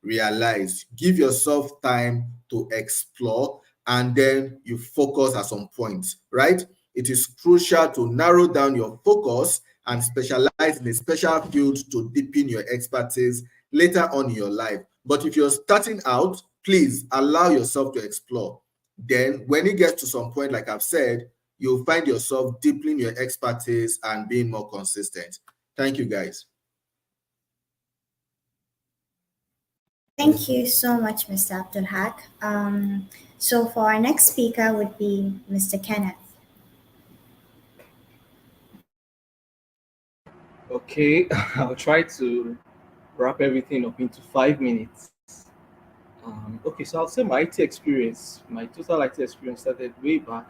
realize. Give yourself time to explore, and then you focus at some point, right? It is crucial to narrow down your focus and specialize in a special field to deepen your expertise later on in your life. But if you're starting out, please allow yourself to explore. Then, when it gets to some point, like I've said, you'll find yourself deepening your expertise and being more consistent. Thank you, guys. Thank you so much, Mr. Abdul Haq. So for our next speaker would be Mr. Kenneth. Okay, I'll try to wrap everything up into 5 minutes. Okay, so I'll say my IT experience, my total IT experience started way back,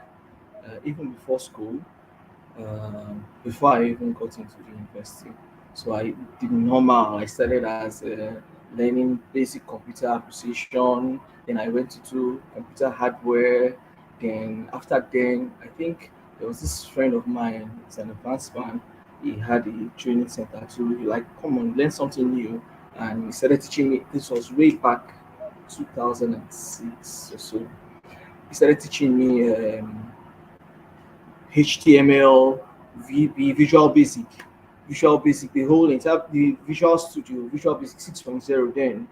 even before school, before I even got into the university. So I did normal. I started as learning basic computer appreciation. Then I went to do computer hardware. Then I think there was this friend of mine. He's an advanced man. He had a training center too. He like, come on, learn something new. And he started teaching me. This was way back 2006 or so. He started teaching me HTML, VB, Visual Basic, the whole entire the Visual Studio, Visual Basic 6.0 then.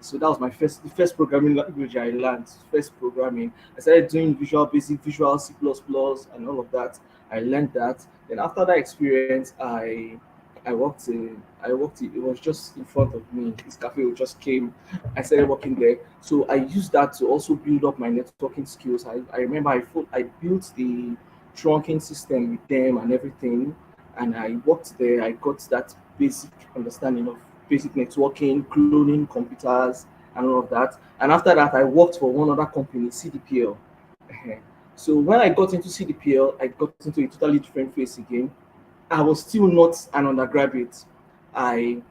So that was the first programming language I learned. First programming. I started doing Visual Basic, Visual C++, and all of that. I learned that. Then after that experience, I worked. It was just in front of me. This cafe just came. I started working there. So I used that to also build up my networking skills. I remember I built the trunking system with them and everything, and I worked there. I got that basic understanding of basic networking, cloning computers, and all of that. And after that, I worked for one other company, CDPL. So when I got into CDPL, I got into a totally different phase again. I was still not an undergraduate. I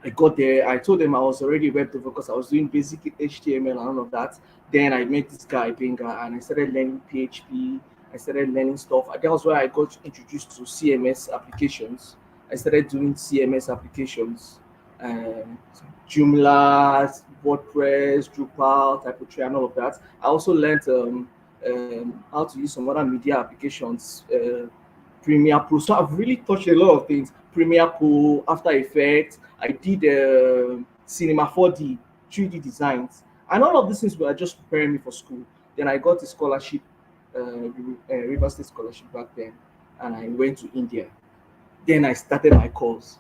I got there. I told them I was already a web developer because I was doing basic HTML and all of that. Then I met this guy Benga, and I started learning PHP. I started learning stuff. That was where I got introduced to CMS applications. I started doing CMS applications, um, Joomla, WordPress, Drupal, Typo3, and all of that. I also learned how to use some other media applications, Premiere Pro. So I've really touched a lot of things. Premiere Pro, After Effects. I did Cinema 4D, 3D designs, and all of these things were just preparing me for school. Then I got a scholarship, River State scholarship back then, and I went to India. Then I started my course.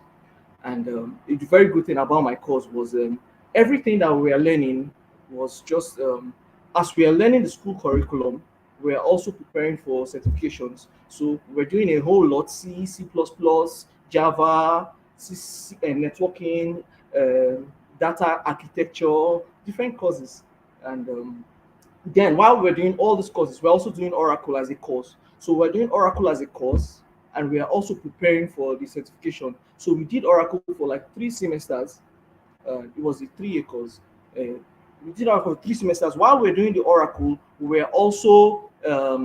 And the very good thing about my course was everything that we were learning was just as we are learning the school curriculum, we are also preparing for certifications. So we're doing a whole lot: C, C++, Java, networking, data architecture, different courses. And then while we're doing all these courses, we're also doing Oracle as a course. So we're doing Oracle as a course, and we are also preparing for the certification. So we did Oracle for like 3 semesters. It was a 3 year course. We did Oracle for 3 semesters. While we are doing the Oracle, we were also uh,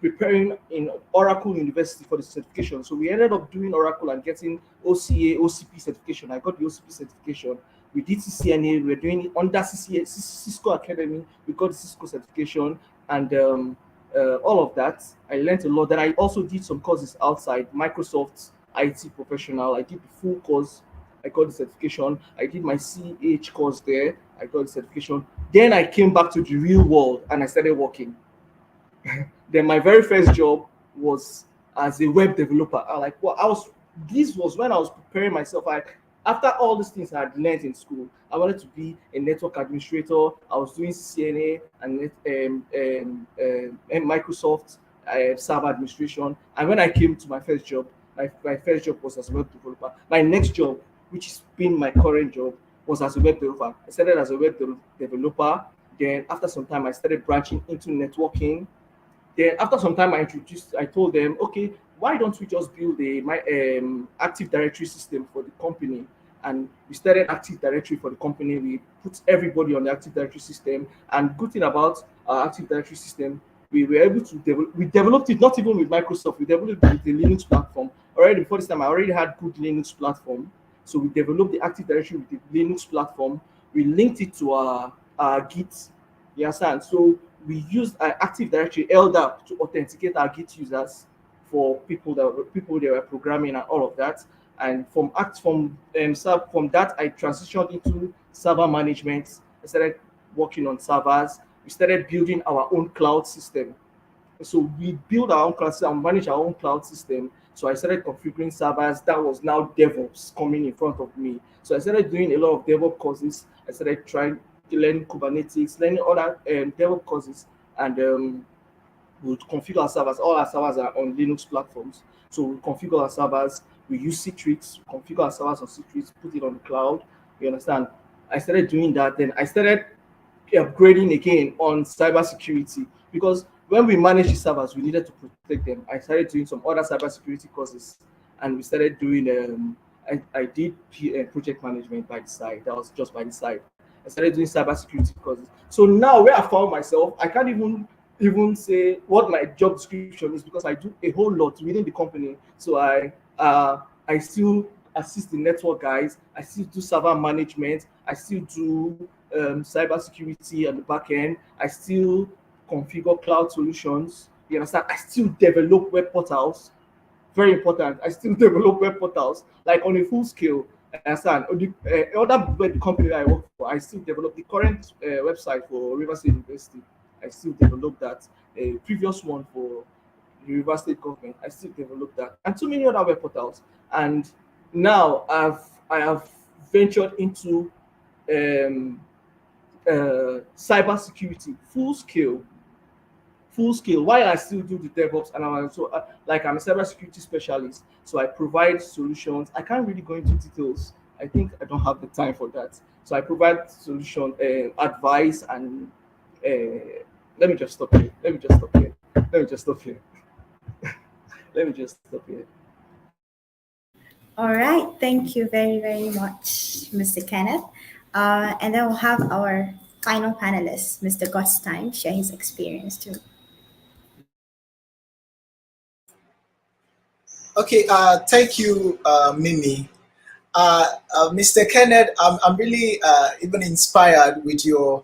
preparing in Oracle University for the certification. So we ended up doing Oracle and getting OCA, OCP certification. I got the OCP certification. We did CCNA. We were doing it under Cisco Academy. We got the Cisco certification, and all of that. I learned a lot. Then I also did some courses outside Microsoft IT professional. I did the full course. I got the certification. I did my CH course there. I got the certification. Then I came back to the real world and I started working. Then my very first job was as a web developer. I like well, I was this was when I was preparing myself. After all these things I had learned in school, I wanted to be a network administrator. I was doing CCNA and Microsoft server administration. And when I came to my first job, my first job was as a web developer. My next job, which has been my current job, was as a web developer. I started as a developer. Then after some time, I started branching into networking. Then after some time, I told them, okay, why don't we just build a my Active Directory system for the company? And we started Active Directory for the company. We put everybody on the Active Directory system. And good thing about our Active Directory system, we were able to develop. We developed it not even with Microsoft. We developed it with the Linux platform. Already before this time, I already had good Linux platform. So we developed the Active Directory with the Linux platform. We linked it to our Git. You understand? So we used Active Directory LDAP to authenticate our Git users for people that were programming and all of that. And from that, I transitioned into server management. I started working on servers. We started building our own cloud system. So we build our own cloud system, manage our own cloud system. So I started configuring servers. That was now DevOps coming in front of me. So I started doing a lot of DevOps courses. I started trying to learn Kubernetes, learning other DevOps courses, and we would configure our servers. All our servers are on Linux platforms. So we configure our servers. We use Citrix, configure our servers on Citrix, put it on the cloud. You understand? I started doing that. Then I started upgrading again on cybersecurity because when we manage the servers, we needed to protect them. I started doing some other cybersecurity courses, and we started doing. I did project management by the side. That was just by the side. I started doing cybersecurity courses. So now, where I found myself, I can't even say what my job description is because I do a whole lot within the company. So I still assist the network guys. I still do server management. I still do cyber security at the back end. I still configure cloud solutions. You understand? I still develop web portals. Very important. I still develop web portals like on a full scale. Understand? On the other web company that I work for, I still develop the current website for River State University. I still develop that. A previous one for the River State government. I still develop that, and so many other web portals. And now I have ventured into um, cyber security full scale while I still do the DevOps and I'm so like I'm a cybersecurity specialist. So I provide solutions. I can't really go into details. I think I don't have the time for that. So I provide solution advice and let me just stop here. Let me just stop here. Let me just stop here. Let me just stop here. All right. Thank you very, very much, Mr. Kenneth. And then we'll have our final panelist, Mr. Gotstein, share his experience too. Okay, thank you, Mimi. Mr. Kenneth, I'm really even inspired with your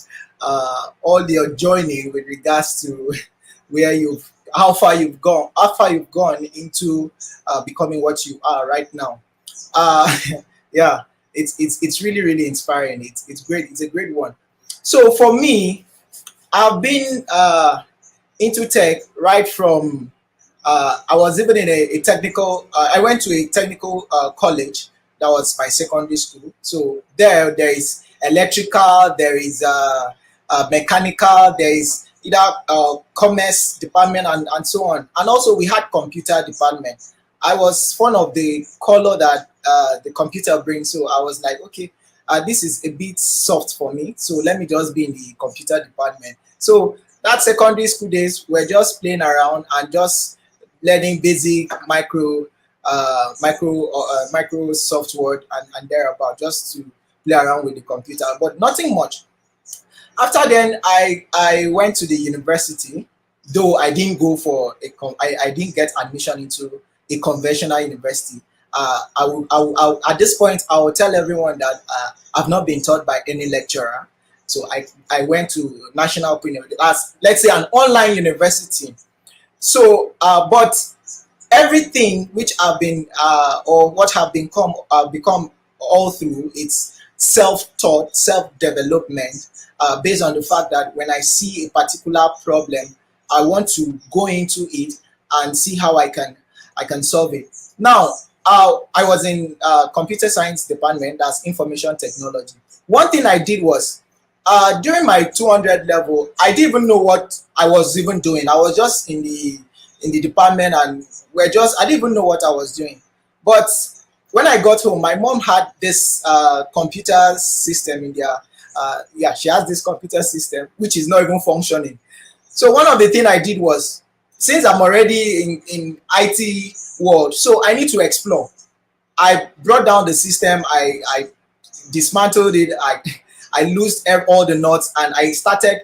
all your journey with regards to where you've how far you've gone into becoming what you are right now. Uh, yeah, it's really really inspiring. It's great. It's a great one. So for me, I've been into tech right from I was even in a technical. I went to a technical college. That was my secondary school. So there is electrical, there is mechanical, there is either commerce department and so on. And also we had computer department. I was fond of the color that the computer brings. So I was like, okay, this is a bit soft for me. So let me just be in the computer department. So that secondary school days, we're just playing around and just learning basic Microsoft Word and thereabout, just to play around with the computer, but nothing much. After then, I went to the university, though I didn't go for I didn't get admission into a conventional university. At this point, I will tell everyone that I've not been taught by any lecturer. So I went to National Open University, as let's say an online university. So, but everything which have been or what have become all through, it's self-taught, self-development, based on the fact that when I see a particular problem, I want to go into it and see how I can solve it. Now, I was in computer science department, that's information technology. One thing I did was during my 200 level, I didn't even know what I was even doing. I was just in the department and I didn't even know what I was doing. But when I got home, my mom had this computer system in there. She has this computer system which is not even functioning. So one of the things I did was since I'm already in IT world, so I need to explore. I brought down the system. I dismantled it. I loosed all the nuts, and I started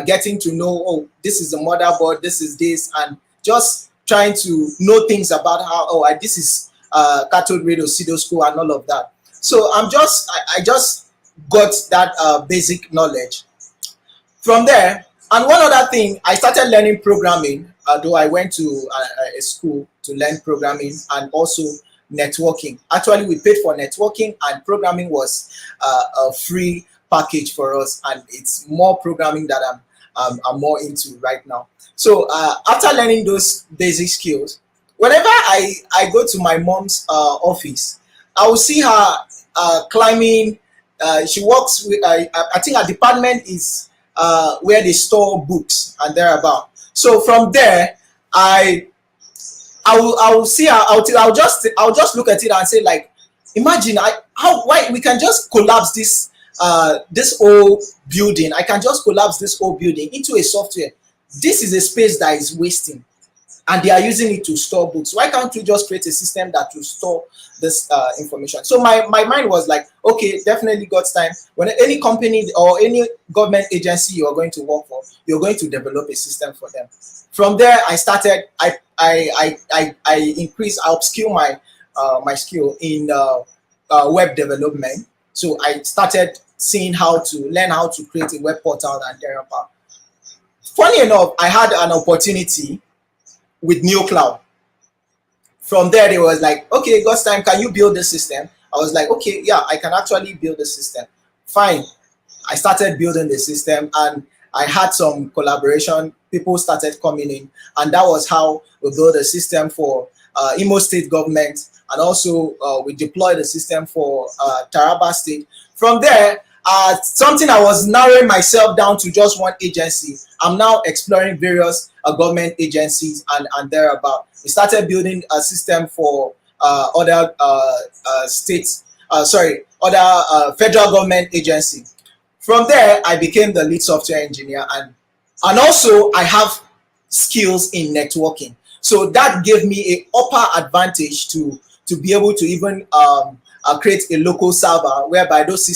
getting to know. Oh, this is the motherboard. This is this, and just trying to know things about how. Oh, this is cathode ray oscilloscope and all of that. So I just got that basic knowledge. From there, and one other thing, I started learning programming, though I went to a school to learn programming and also networking. Actually, we paid for networking, and programming was a free package for us, and it's more programming that I'm more into right now. So after learning those basic skills, whenever I go to my mom's office, I will see her climbing. She works with, I think her department is where they store books and thereabout. So from there, I will see, I'll just look at it and say, like, imagine why we can just collapse this whole building. I can just collapse this whole building into a software. This is a space that is wasting, and they are using it to store books. Why can't we just create a system that will store this information? So my mind was like, okay, definitely God's time. When any company or any government agency you are going to work for, you're going to develop a system for them. From there, I started. I increased. I upskill my skill in web development. So I started seeing how to learn how to create a web portal and thereabout. Funny enough, I had an opportunity with New Cloud. From there, they was like, okay, God's time, can you build this system? I was like, okay, yeah, I can actually build the system. Fine. I started building the system, and I had some collaboration. People started coming in, and that was how we built a system for Imo State government, and also we deployed the system for Taraba State. From there, something I was narrowing myself down to just one agency. I'm now exploring various government agencies and thereabout. We started building a system for other states, other federal government agencies. From there, I became the lead software engineer, and also I have skills in networking. So that gave me a upper advantage to be able to even create a local server whereby those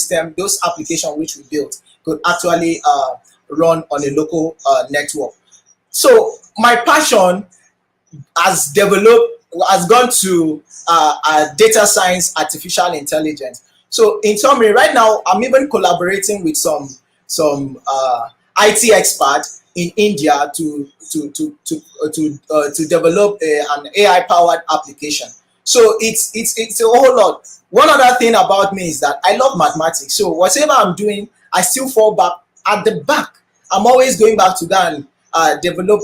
applications which we built could actually run on a local network. So my passion has gone to data science, artificial intelligence. So in summary, right now I'm even collaborating with some IT experts in India to develop an AI powered application. So it's a whole lot. One other thing about me is that I love mathematics. So whatever I'm doing, I still fall back at the back. I'm always going back to that and develop,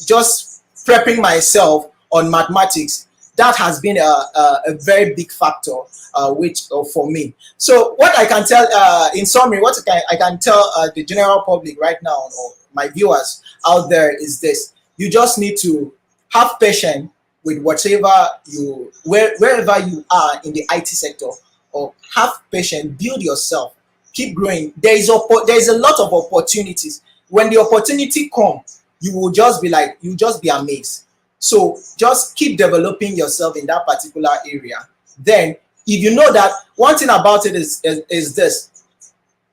just prepping myself on mathematics. That has been a very big factor, which for me. So what I can tell, in summary, what I can tell the general public right now, or my viewers out there, is this: you just need to have patience with wherever you are in the IT sector, or have patience, build yourself, keep growing. There is a lot of opportunities. When the opportunity comes, you will just be amazed. So just keep developing yourself in that particular area. Then, if you know that, one thing about it is this: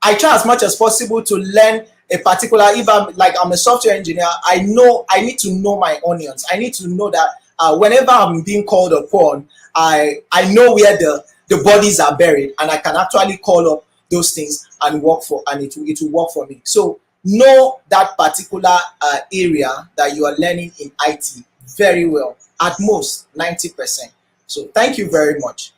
I try as much as possible to learn a particular. If I'm a software engineer, I need to know my onions. I need to know that whenever I'm being called upon, I know where the bodies are buried, and I can actually call up those things and it will work for me. So know that particular area that you are learning in IT very well, at most 90%. So thank you very much.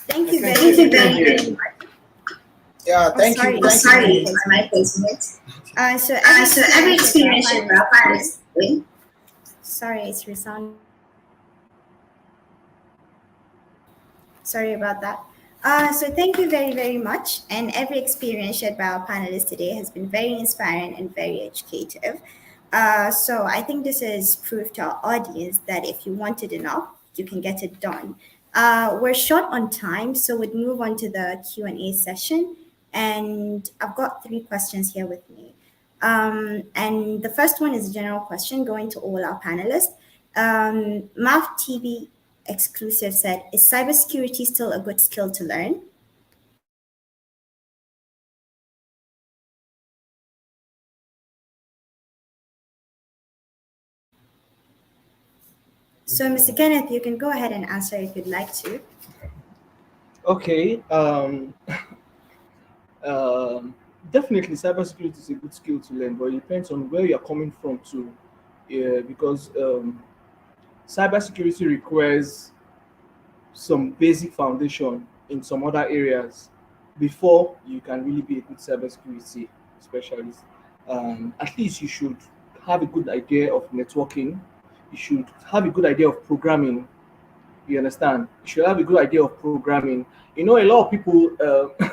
Thank I you can very, hear very you. much. Yeah, Oh, thank you. sorry, Thank you. it's my placement. So every So every experience with experience Rafa with is Rafa good. is good. Sorry, it's resounding. Sorry about that. So thank you very, very much. And every experience shared by our panelists today has been very inspiring and very educative. So I think this is proof to our audience that if you want it enough, you can get it done. We're short on time, so we'd move on to the Q&A session. And I've got three questions here with me. And the first one is a general question going to all our panelists. Mav TV exclusive said, is cybersecurity still a good skill to learn? So, Mr. Kenneth, you can go ahead and answer if you'd like to. Okay. Um, Definitely, cybersecurity is a good skill to learn, but it depends on where you're coming from too. Yeah, because cybersecurity requires some basic foundation in some other areas before you can really be a good cybersecurity specialist. At least you should have a good idea of networking. You should have a good idea of programming. You understand? You should have a good idea of programming. You know, a lot of people,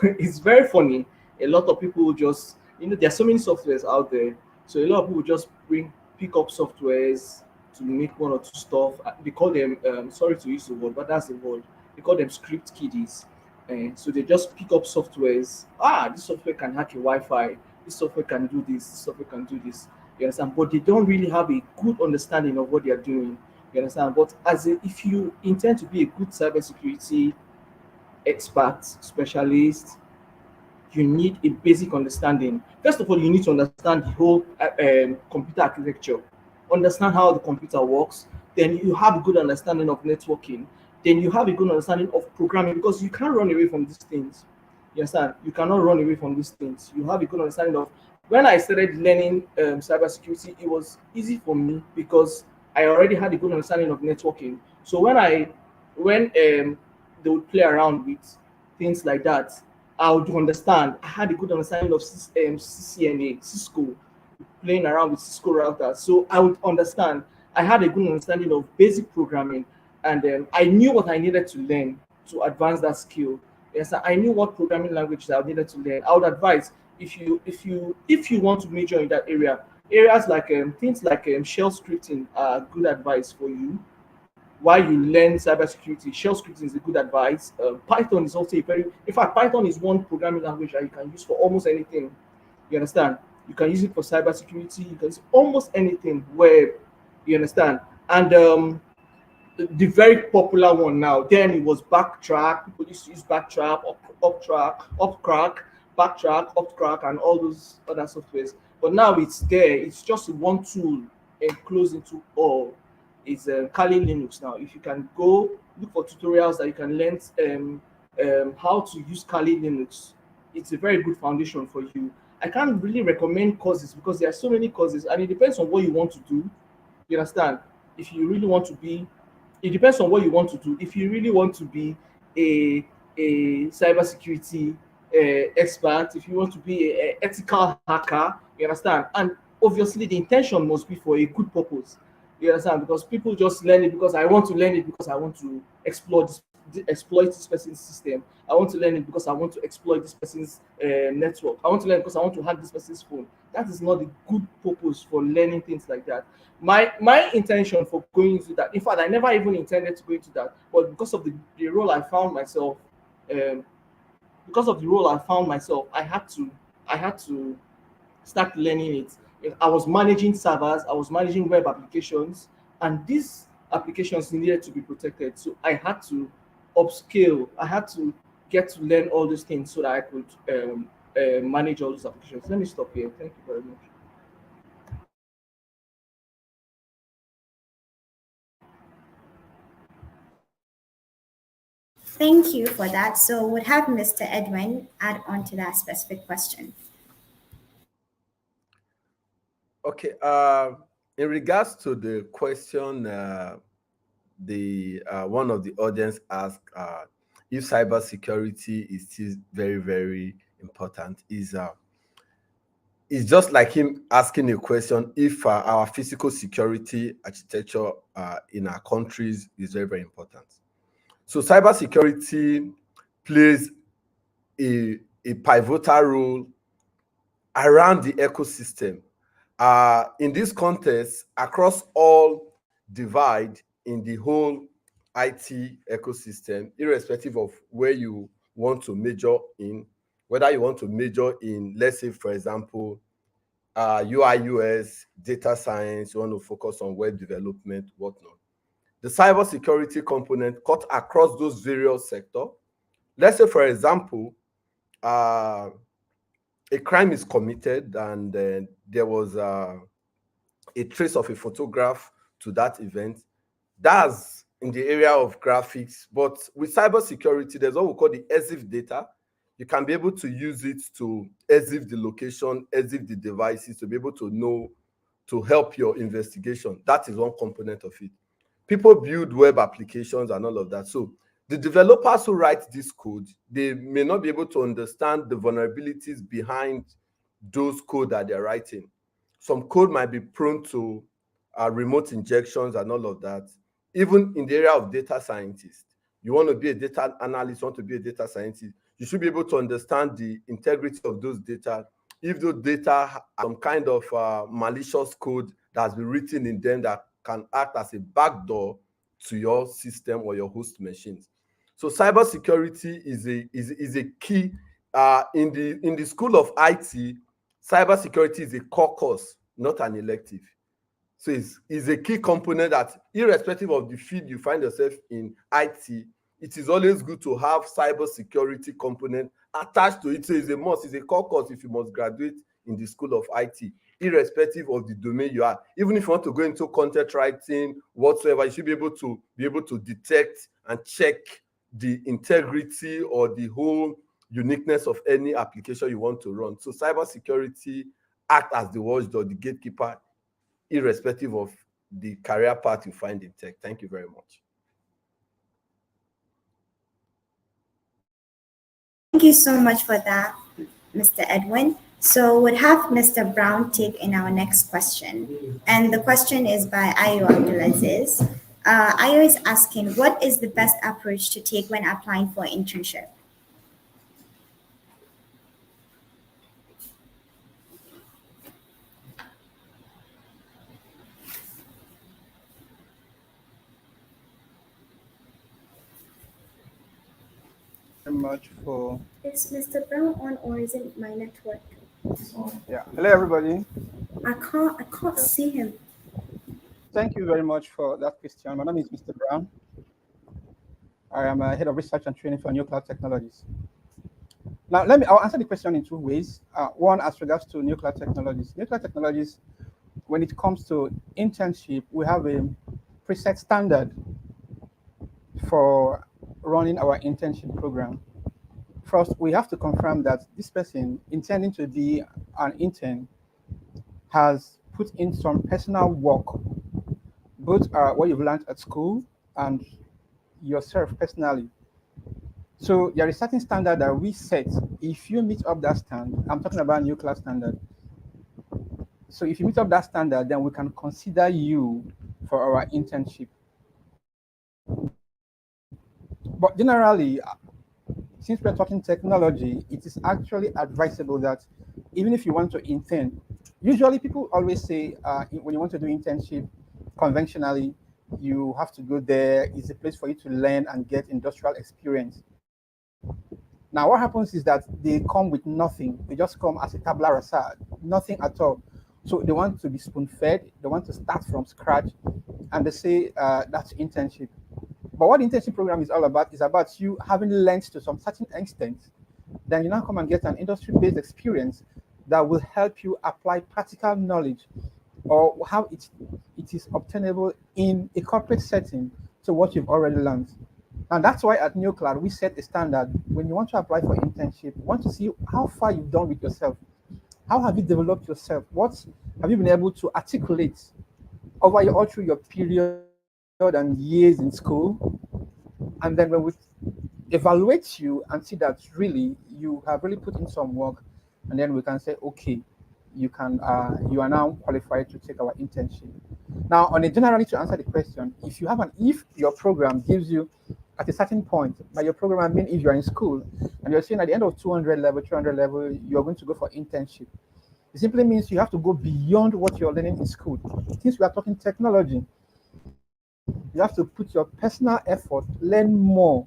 it's very funny. A lot of people just, there's so many softwares out there. So a lot of people just pick up softwares to make one or two stuff. They call them, sorry to use the word, but that's the word. They call them script kiddies. And so they just pick up softwares. This software can hack your Wi-Fi. This software can do this. This software can do this. You understand? But they don't really have a good understanding of what they are doing. You understand? But if you intend to be a good cybersecurity expert, specialist, you need a basic understanding. First of all, you need to understand the whole computer architecture, understand how the computer works. Then you have a good understanding of networking. Then you have a good understanding of programming because you can't run away from these things. You understand? You cannot run away from these things. You have a good understanding of. When I started learning cybersecurity, it was easy for me because I already had a good understanding of networking. So when they would play around with things like that, I would understand. I had a good understanding of CCNA, Cisco, playing around with Cisco routers. So I would understand. I had a good understanding of basic programming, and I knew what I needed to learn to advance that skill. Yes, I knew what programming languages I needed to learn. I would advise if you want to major in that area, areas like things like shell scripting are good advice for you while you learn cybersecurity. Shell scripting is a good advice. Python is also a very, in fact, Python is one programming language that you can use for almost anything. You understand? You can use it for cybersecurity. You can use almost anything web. You understand? And the very popular one now. Then it was backtrack. People used to use backtrack, upcrack, backtrack, upcrack, and all those other softwares. But now it's there. It's just one tool enclosed into all. It's Kali Linux now. If you can go look for tutorials that you can learn how to use Kali Linux, it's a very good foundation for you. I can't really recommend courses because there are so many courses, and it depends on what you want to do. You understand? If you really want to be, it depends on what you want to do. If you really want to be a cybersecurity expert, if you want to be a ethical hacker, you understand? And obviously, the intention must be for a good purpose. You understand? Because people just learn it because I want to learn it because I want to exploit this person's system. I want to learn it because I want to exploit this person's network. I want to learn because I want to hack this person's phone. That is not the good purpose for learning things like that. My intention for going into that, in fact, I never even intended to go into that, but because of the role I found myself, um, I had to start learning it. I was managing servers, I was managing web applications, and these applications needed to be protected. So I had to upscale. I had to get to learn all those things so that I could manage all those applications. Let me stop here. Thank you very much. Thank you for that. So, would have Mr. Edwin add on to that specific question? Okay. In regards to the question, the one of the audience asked if cybersecurity is still very, very important. Is it's just like him asking a question if our physical security architecture in our countries is very, very important. So cybersecurity plays a pivotal role around the ecosystem. In this context, across all divide in the whole IT ecosystem, irrespective of where you want to major in, whether you want to major in, let's say, for example, UI, US, data science, you want to focus on web development, whatnot. The cybersecurity component cut across those various sectors. Let's say, for example, uh, a crime is committed and there was a trace of a photograph to that event. That's in the area of graphics. But with cybersecurity, there's what we call the EXIF data. You can be able to use it to EXIF the location, EXIF the devices, to be able to know, to help your investigation. That is one component of it. People build web applications and all of that. So the developers who write this code, they may not be able to understand the vulnerabilities behind those code that they're writing. Some code might be prone to remote injections and all of that. Even in the area of data scientists, you want to be a data analyst, you want to be a data scientist, you should be able to understand the integrity of those data. If those data have some kind of malicious code that's been written in them that can act as a backdoor to your system or your host machines. So cybersecurity is a key in the school of IT. Cybersecurity is a core course, not an elective. So it's a key component that, irrespective of the field you find yourself in IT, it is always good to have cybersecurity component attached to it. So it's a must, it's a core course if you must graduate in the school of IT, irrespective of the domain you are. Even if you want to go into content writing, whatsoever, you should be able to detect and check the integrity or the whole uniqueness of any application you want to run. So cybersecurity act as the watchdog, the gatekeeper, irrespective of the career path you find in tech. Thank you very much. Thank you so much for that, Mr. Edwin. So we'll have Mr. Brown take in our next question. And the question is by Ayo Abdulaziz. Ayo is asking, what is the best approach to take when applying for an internship? Very much for Is Mr. Brown on or is it my network? yeah. Hello everybody. I can't see him. Thank you very much for that question. My name is Mr. Brown. I am a head of research and training for new cloud technologies. Now I'll answer the question in two ways. One, as regards to new cloud technologies. New cloud technologies, when it comes to internship, we have a preset standard for running our internship program. First, we have to confirm that this person intending to be an intern has put in some personal work, both what you've learned at school and yourself personally. So there is a certain standard that we set. If you meet up that standard, I'm talking about new class standard. So if you meet up that standard, then we can consider you for our internship. But generally, since we're talking technology, it is actually advisable that even if you want to intern, usually people always say when you want to do internship, conventionally, you have to go there. It's a place for you to learn and get industrial experience. Now, what happens is that they come with nothing. They just come as a tabula rasa, nothing at all. So they want to be spoon-fed. They want to start from scratch, and they say that's internship. But what the internship program is all about is about you having learned to some certain extent. Then you now come and get an industry-based experience that will help you apply practical knowledge or how it is obtainable in a corporate setting to what you've already learned. And that's why at New Cloud, we set a standard. When you want to apply for internship, we want to see how far you've done with yourself. How have you developed yourself? What have you been able to articulate all through your period and years in school? And then when we evaluate you and see that really you have really put in some work, and then we can say, okay, you are now qualified to take our internship. Now, on a generally to answer the question, if your program gives you at a certain point by your program. I mean, if you're in school and you're saying at the end of 200 level, 300 level, you're going to go for internship. It simply means you have to go beyond what you're learning in school. Since we are talking technology, you have to put your personal effort, learn more,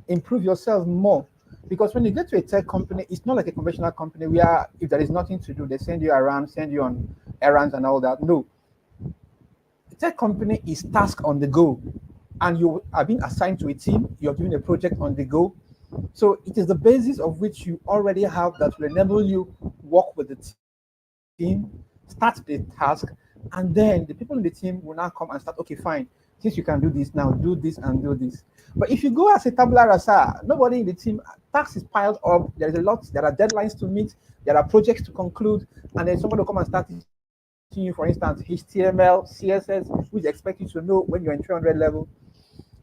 improve yourself more. Because when you get to a tech company, it's not like a conventional company where if there is nothing to do, they send you around, send you on errands and all that. No, a tech company is task on the go, and you are being assigned to a team. You're doing a project on the go, so it is the basis of which you already have that will enable you work with the team, start the task, and then the people in the team will now come and start. Okay, fine. Since you can do this now, do this and do this. But if you go as a tabula rasa, nobody in the team, task is piled up. There is a lot. There are deadlines to meet. There are projects to conclude, and then somebody will come and start teaching you, for instance, HTML, CSS, which expect you to know when you're in 300 level.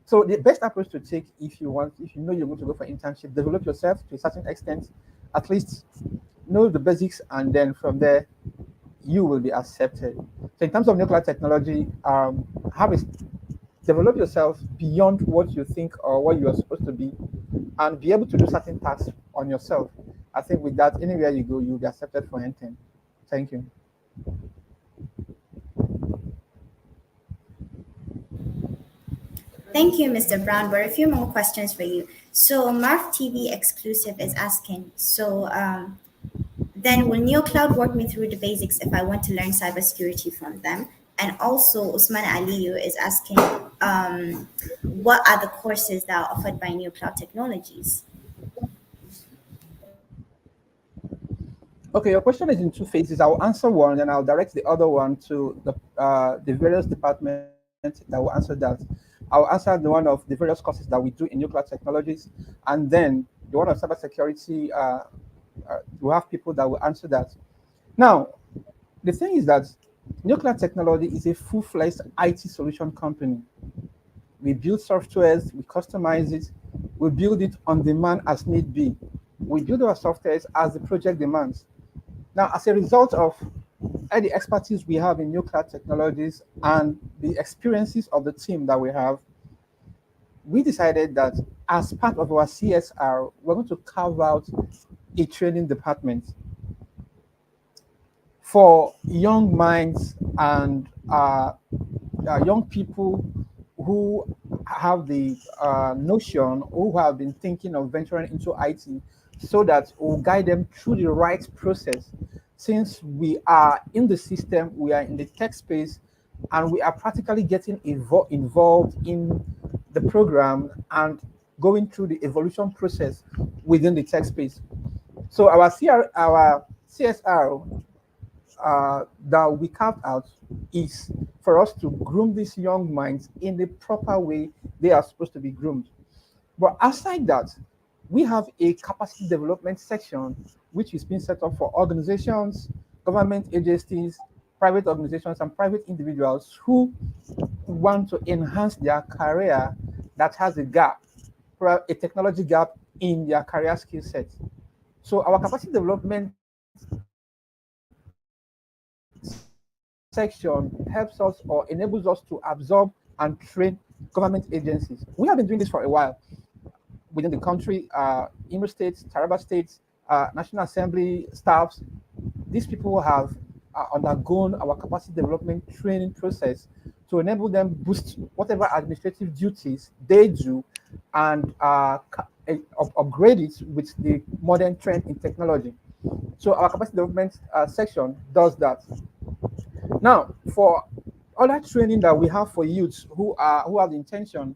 So the best approach to take if you know you're going to go for internship, develop yourself to a certain extent, at least know the basics, and then from there you will be accepted. So in terms of nuclear technology, have a develop yourself beyond what you think or what you are supposed to be, and be able to do certain tasks on yourself. I think with that, anywhere you go, you'll be accepted for anything. Thank you. Thank you, Mr. Brown. But a few more questions for you. So, Marv TV exclusive is asking. So, then will NeoCloud walk me through the basics if I want to learn cybersecurity from them? And also, Usman Aliyu is asking, what are the courses that are offered by NeoCloud Technologies? Okay, your question is in two phases. I'll answer one, and I'll direct the other one to the various departments that will answer that. I'll answer the one of the various courses that we do in nuclear technologies, and then the one of cybersecurity. We have people that will answer that. Now, the thing is that nuclear technology is a full-fledged IT solution company. We build softwares, we customize it, we build it on demand as need be. We build our softwares as the project demands. Now, as a result of all the expertise we have in nuclear technologies and the experiences of the team that we have, we decided that as part of our CSR, we're going to carve out a training department for young minds and young people who have the notion, who have been thinking of venturing into IT, so that we'll guide them through the right process. Since we are in the system, we are in the tech space, and we are practically getting involved in the program and going through the evolution process within the tech space. So our CSR that we carved out is for us to groom these young minds in the proper way they are supposed to be groomed. But aside that, we have a capacity development section which is being set up for organizations, government agencies, private organizations, and private individuals who want to enhance their career that has a gap, a technology gap in their career skill set. So our capacity development section helps us or enables us to absorb and train government agencies. We have been doing this for a while within the country, Imo States, Taraba States, National Assembly staffs. These people have undergone our capacity development training process to enable them boost whatever administrative duties they do and upgrade it with the modern trend in technology. So our capacity development section does that. Now, for other training that we have for youths who have the intention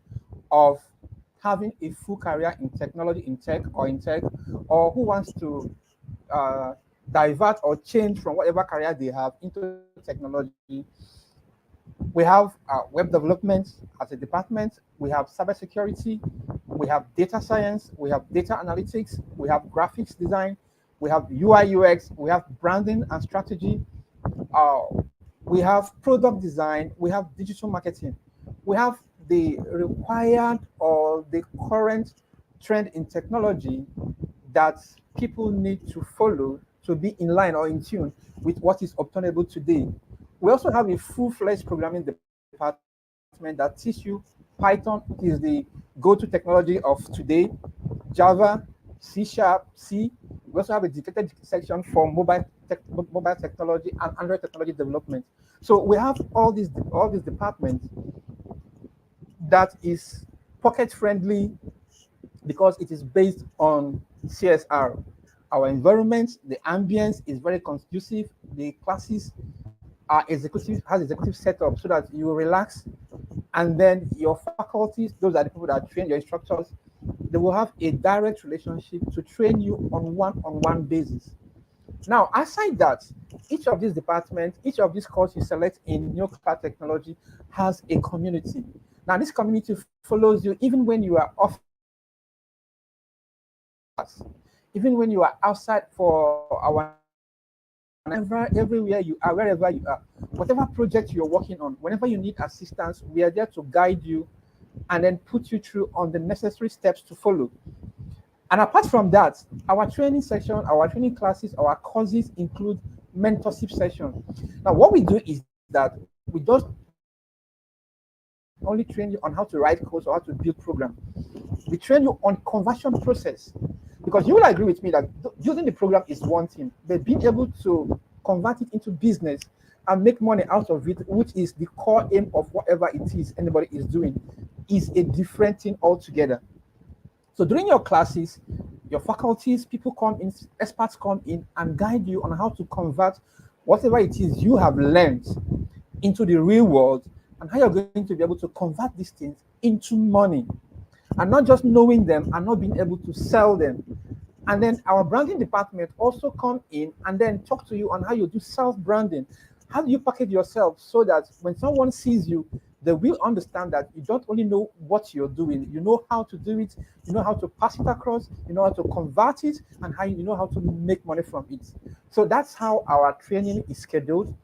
of having a full career in technology, in tech, or who wants to uh, divert or change from whatever career they have into technology, we have web development as a department, we have cybersecurity, we have data science, we have data analytics, we have graphics design, we have UI UX, we have branding and strategy, uh, we have product design, we have digital marketing, we have the required or the current trend in technology that people need to follow to be in line or in tune with what is obtainable today. We also have a full-fledged programming department that teach you Python is the go-to technology of today. Java, C Sharp, C. We also have a dedicated section for mobile technology and Android technology development. So we have all these departments that is pocket friendly because it is based on CSR. Our environment, the ambience is very conducive. The classes are executive setup so that you relax, and then your faculties, those are the people that train your instructors, they will have a direct relationship to train you on one-on-one basis. Now, aside that, each of these departments, each of these courses you select in nuclear technology has a community. Now, this community follows you even when you are off class, even when you are outside for our everywhere you are, wherever you are, whatever project you're working on, whenever you need assistance, we are there to guide you and then put you through on the necessary steps to follow. And apart from that, our training section, our training classes, our courses include mentorship sessions. Now, what we do is that we just only train you on how to write codes or how to build programs. We train you on conversion process because you will agree with me that using the program is one thing, but being able to convert it into business and make money out of it, which is the core aim of whatever it is anybody is doing, is a different thing altogether. So during your classes, your faculties, people come in, experts come in and guide you on how to convert whatever it is you have learned into the real world and how you're going to be able to convert these things into money and not just knowing them and not being able to sell them. And then our branding department also come in and then talk to you on how you do self-branding. How do you package yourself so that when someone sees you, they will understand that you don't only know what you're doing, you know how to do it, you know how to pass it across, you know how to convert it, and how you know how to make money from it. So that's how our training is scheduled.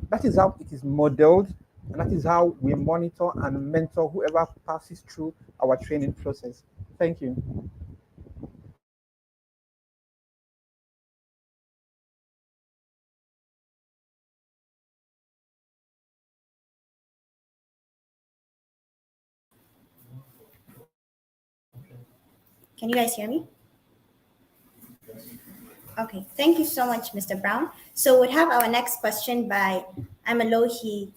That is how it is modeled, and that is how we monitor and mentor whoever passes through our training process. Thank you. Can you guys hear me? Okay, thank you so much, Mr. Brown. So we'd have our next question by Amalohi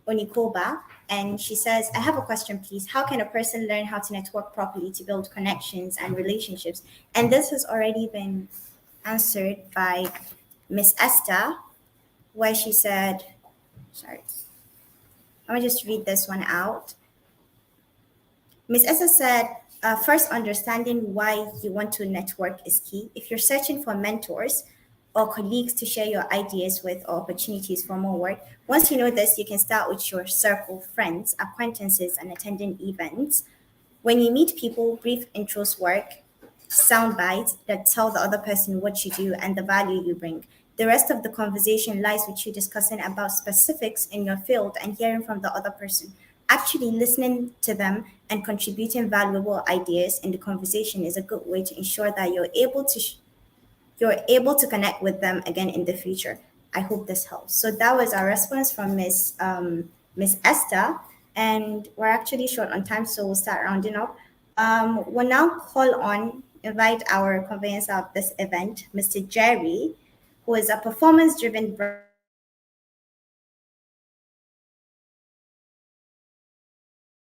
Onikoba, and she says, I have a question, please. How can a person learn how to network properly to build connections and relationships? And this has already been answered by Miss Esther, where she said, sorry, let me just read this one out. Miss Esther said, first, understanding why you want to network is key. If you're searching for mentors or colleagues to share your ideas with or opportunities for more work, once you know this, you can start with your circle, friends, acquaintances, and attending events. When you meet people, brief intros work, sound bites that tell the other person what you do and the value you bring. The rest of the conversation lies with you discussing about specifics in your field and hearing from the other person. Actually listening to them and contributing valuable ideas in the conversation is a good way to ensure that you're able to connect with them again in the future. I hope this helps. So that was our response from Miss Esther, and we're actually short on time, so we'll start rounding up. We'll now invite our conveyancer of this event, Mr. Jerry, who is a performance-driven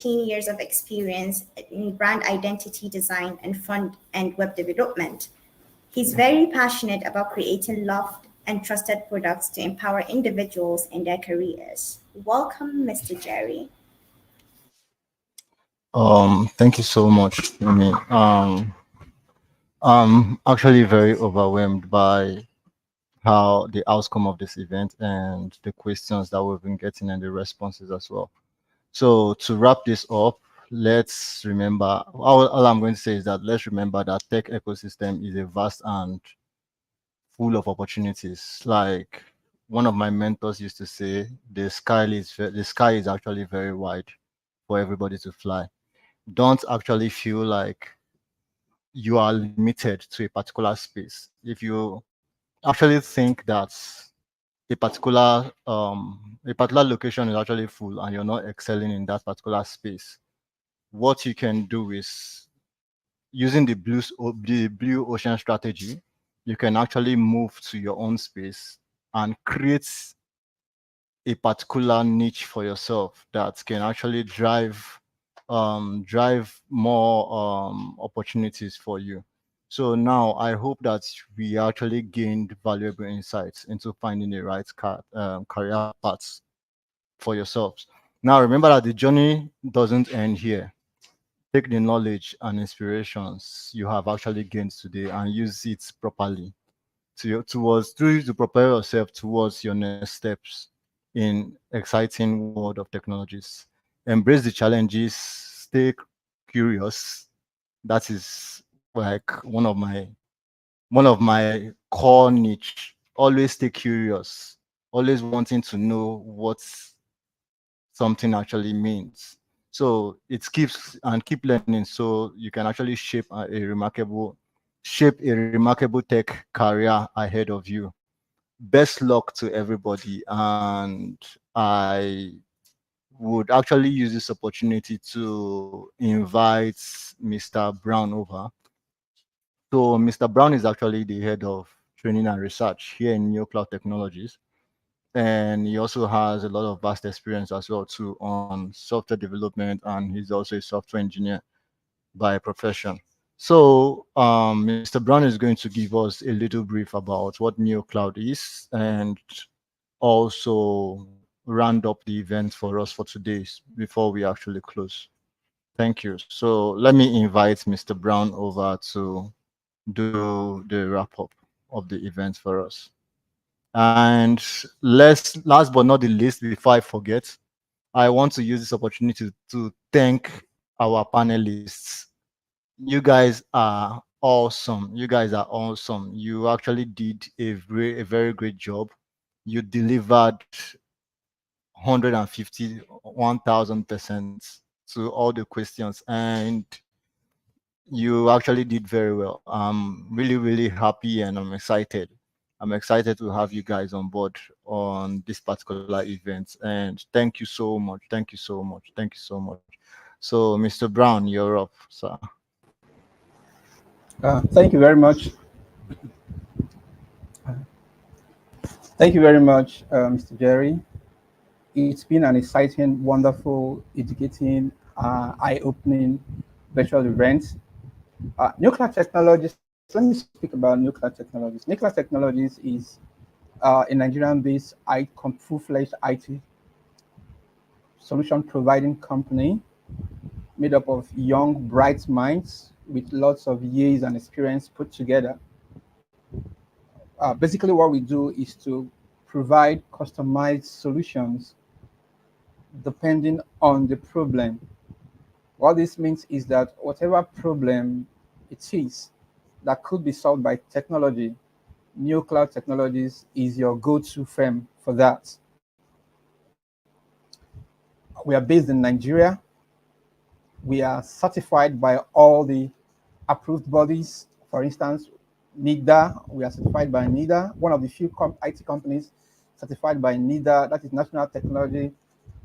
years of experience in brand identity design and front end web development. He's very passionate about creating loved and trusted products to empower individuals in their careers. Welcome, Mr. Jerry. Thank you so much. I'm actually very overwhelmed by how the outcome of this event and the questions that we've been getting and the responses as well. So to wrap this up, let's remember all I'm going to say is that let's remember that tech ecosystem is a vast and full of opportunities. Like one of my mentors used to say, the sky is actually very wide for everybody to fly. Don't actually feel like you are limited to a particular space. If you actually think that a particular location is actually full and you're not excelling in that particular space, what you can do is using the blue ocean strategy, you can actually move to your own space and create a particular niche for yourself that can actually drive more opportunities for you. So now I hope that we actually gained valuable insights into finding the right career paths for yourselves. Now remember that the journey doesn't end here. Take the knowledge and inspirations you have actually gained today and use it properly to prepare yourself towards your next steps in exciting world of technologies. Embrace the challenges, stay curious. That is like one of my core niche. Always stay curious, always wanting to know what something actually means. So it keeps and keep learning so you can actually shape a remarkable tech career ahead of you. Best luck to everybody, and I would actually use this opportunity to invite Mr. Brown over. So Mr. Brown is actually the head of training and research here in Neo Cloud Technologies, and he also has a lot of vast experience as well too on software development, and he's also a software engineer by profession. So Mr. Brown is going to give us a little brief about what Neo Cloud is and also round up the event for us for today before we actually close. Thank you. So let me invite Mr. Brown over to do the wrap up of the event for us. And last but not the least, before I forget, I want to use this opportunity to thank our panelists. You guys are awesome. You guys are awesome. You actually did a very great job. You delivered 150, 1000% to all the questions, and you actually did very well. I'm really happy and I'm excited. I'm excited to have you guys on board on this particular event. And thank you so much. Thank you so much. Thank you so much. So, Mr. Brown, you're up, sir. Thank you very much. Thank you very much, Mr. Jerry. It's been an exciting, wonderful, educating, eye-opening virtual event. Nuclear technologies. Let me speak about nuclear technologies. Nuclear technologies is a Nigerian-based full-fledged IT solution providing company made up of young, bright minds with lots of years and experience put together. Basically, what we do is to provide customized solutions depending on the problem. What this means is that whatever problem it is that could be solved by technology, New Cloud Technologies is your go-to firm for that. We are based in Nigeria. We are certified by all the approved bodies. For instance, NIDA, we are certified by NIDA, one of the few IT companies certified by NIDA, that is National Technology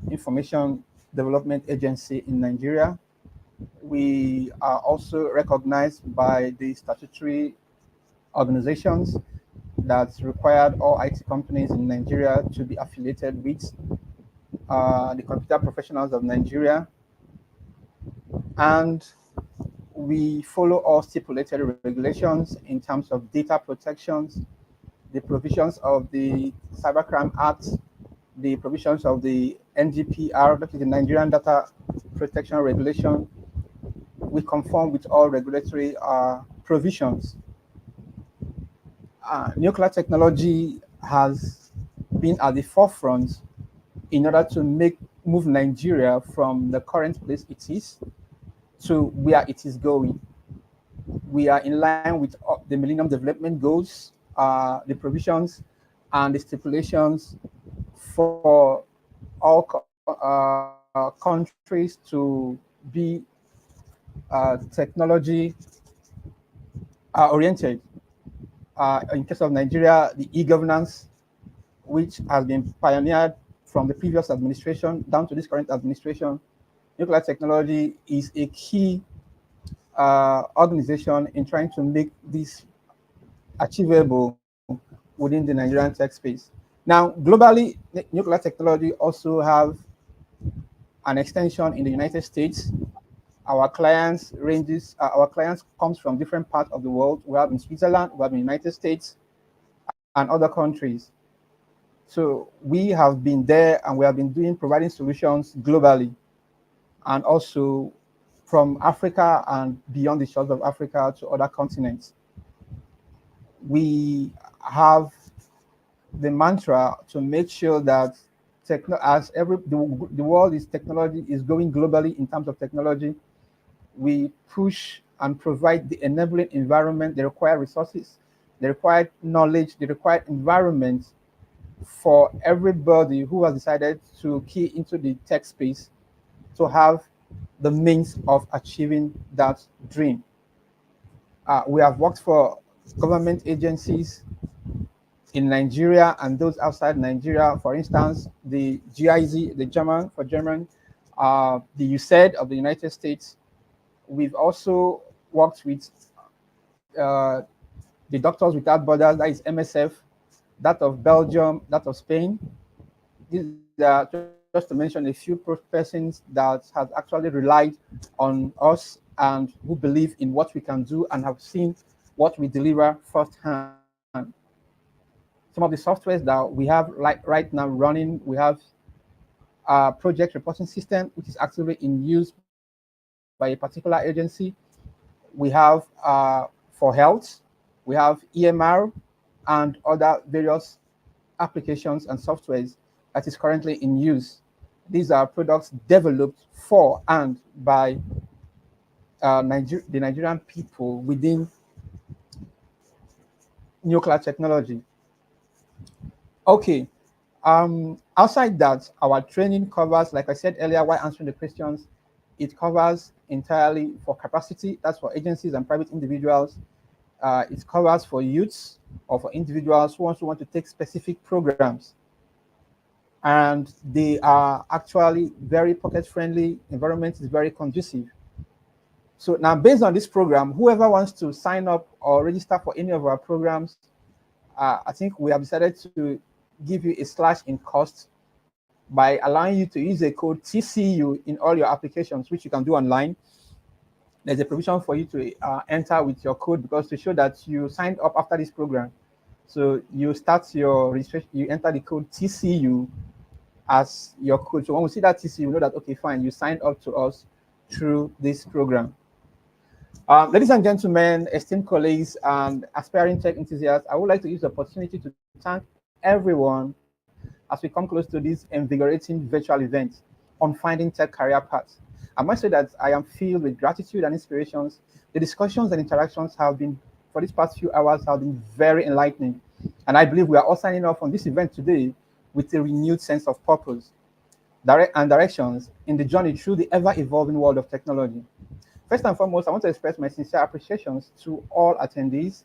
Information Development Agency in Nigeria. We are also recognized by the statutory organizations that required all IT companies in Nigeria to be affiliated with the Computer Professionals of Nigeria. And we follow all stipulated regulations in terms of data protections, the provisions of the Cybercrime Act, the provisions of the NGPR, that is the Nigerian Data Protection Regulation. We conform with all regulatory provisions. Nuclear technology has been at the forefront in order to move Nigeria from the current place it is to where it is going. We are in line with the Millennium Development Goals, the provisions and the stipulations for all countries to be technology oriented. In case of Nigeria, the e-governance, which has been pioneered from the previous administration down to this current administration, nuclear technology is a key organization in trying to make this achievable within the Nigerian tech space. Now, globally, nuclear technology also have an extension in the United States. Our clients comes from different parts of the world. We have in Switzerland, we have in the United States, and other countries. So we have been there and we have been providing solutions globally, and also from Africa and beyond the shores of Africa to other continents. We have the mantra to make sure that the world is going globally in terms of technology. We push and provide the enabling environment, the required resources, the required knowledge, the required environment for everybody who has decided to key into the tech space to have the means of achieving that dream. We have worked for government agencies in Nigeria and those outside Nigeria. For instance, the GIZ, the German for German, the USAID of the United States. We've also worked with uh, the Doctors Without Borders, that is MSF, that of Belgium, that of Spain. These are just to mention a few persons that have actually relied on us and who believe in what we can do and have seen what we deliver firsthand. Some of the softwares that we have right now running, we have a project reporting system, which is actively in use by a particular agency. We have for health, we have EMR and other various applications and softwares that is currently in use. These are products developed for and by the Nigerian people within nuclear technology. Okay. Outside that, our training covers, like I said earlier, while answering the questions, it covers entirely for capacity. That's for agencies and private individuals. It covers for youths or for individuals who also want to take specific programs. And they are actually very pocket friendly. Environment is very conducive. So now, based on this program, whoever wants to sign up or register for any of our programs, I think we have decided to give you a slash in cost by allowing you to use a code TCU in all your applications, which you can do online. There's a provision for you to enter with your code because to show that you signed up after this program. So you start your registration, you enter the code TCU as your code. So when we see that TCU, we know that, okay, fine, you signed up to us through this program. Ladies and gentlemen, esteemed colleagues and aspiring tech enthusiasts, I would like to use the opportunity to thank everyone as we come close to this invigorating virtual event on finding tech career paths. I must say that I am filled with gratitude and inspirations. The discussions and interactions have been, for these past few hours, have been very enlightening. And I believe we are all signing off on this event today with a renewed sense of purpose and directions in the journey through the ever-evolving world of technology. First and foremost, I want to express my sincere appreciations to all attendees,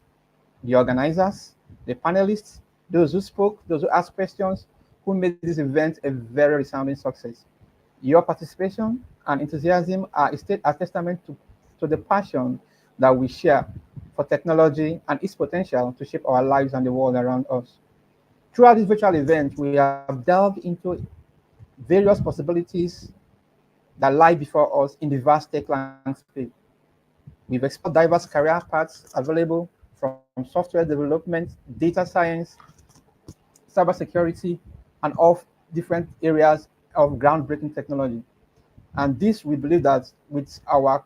the organizers, the panelists, those who spoke, those who asked questions, who made this event a very resounding success. Your participation and enthusiasm are a testament to the passion that we share for technology and its potential to shape our lives and the world around us. Throughout this virtual event, we have delved into various possibilities that lie before us in the vast tech landscape. We've explored diverse career paths available from software development, data science, cybersecurity, and of different areas of groundbreaking technology. And this, we believe that with our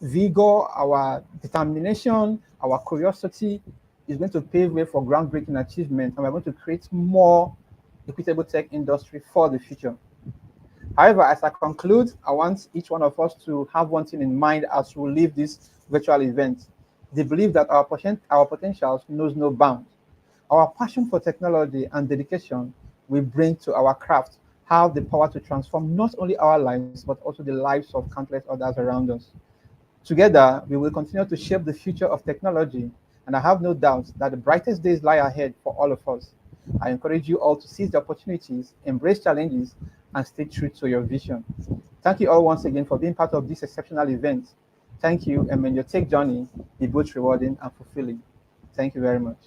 vigor, our determination, our curiosity is going to pave way for groundbreaking achievement, and we're going to create more equitable tech industry for the future. However, as I conclude, I want each one of us to have one thing in mind as we leave this virtual event: the belief that our potentials knows no bounds. Our passion for technology and dedication we bring to our craft have the power to transform not only our lives, but also the lives of countless others around us. Together, we will continue to shape the future of technology, and I have no doubt that the brightest days lie ahead for all of us. I encourage you all to seize the opportunities, embrace challenges, and stay true to your vision. Thank you all once again for being part of this exceptional event. Thank you, and may your tech journey be both rewarding and fulfilling. Thank you very much.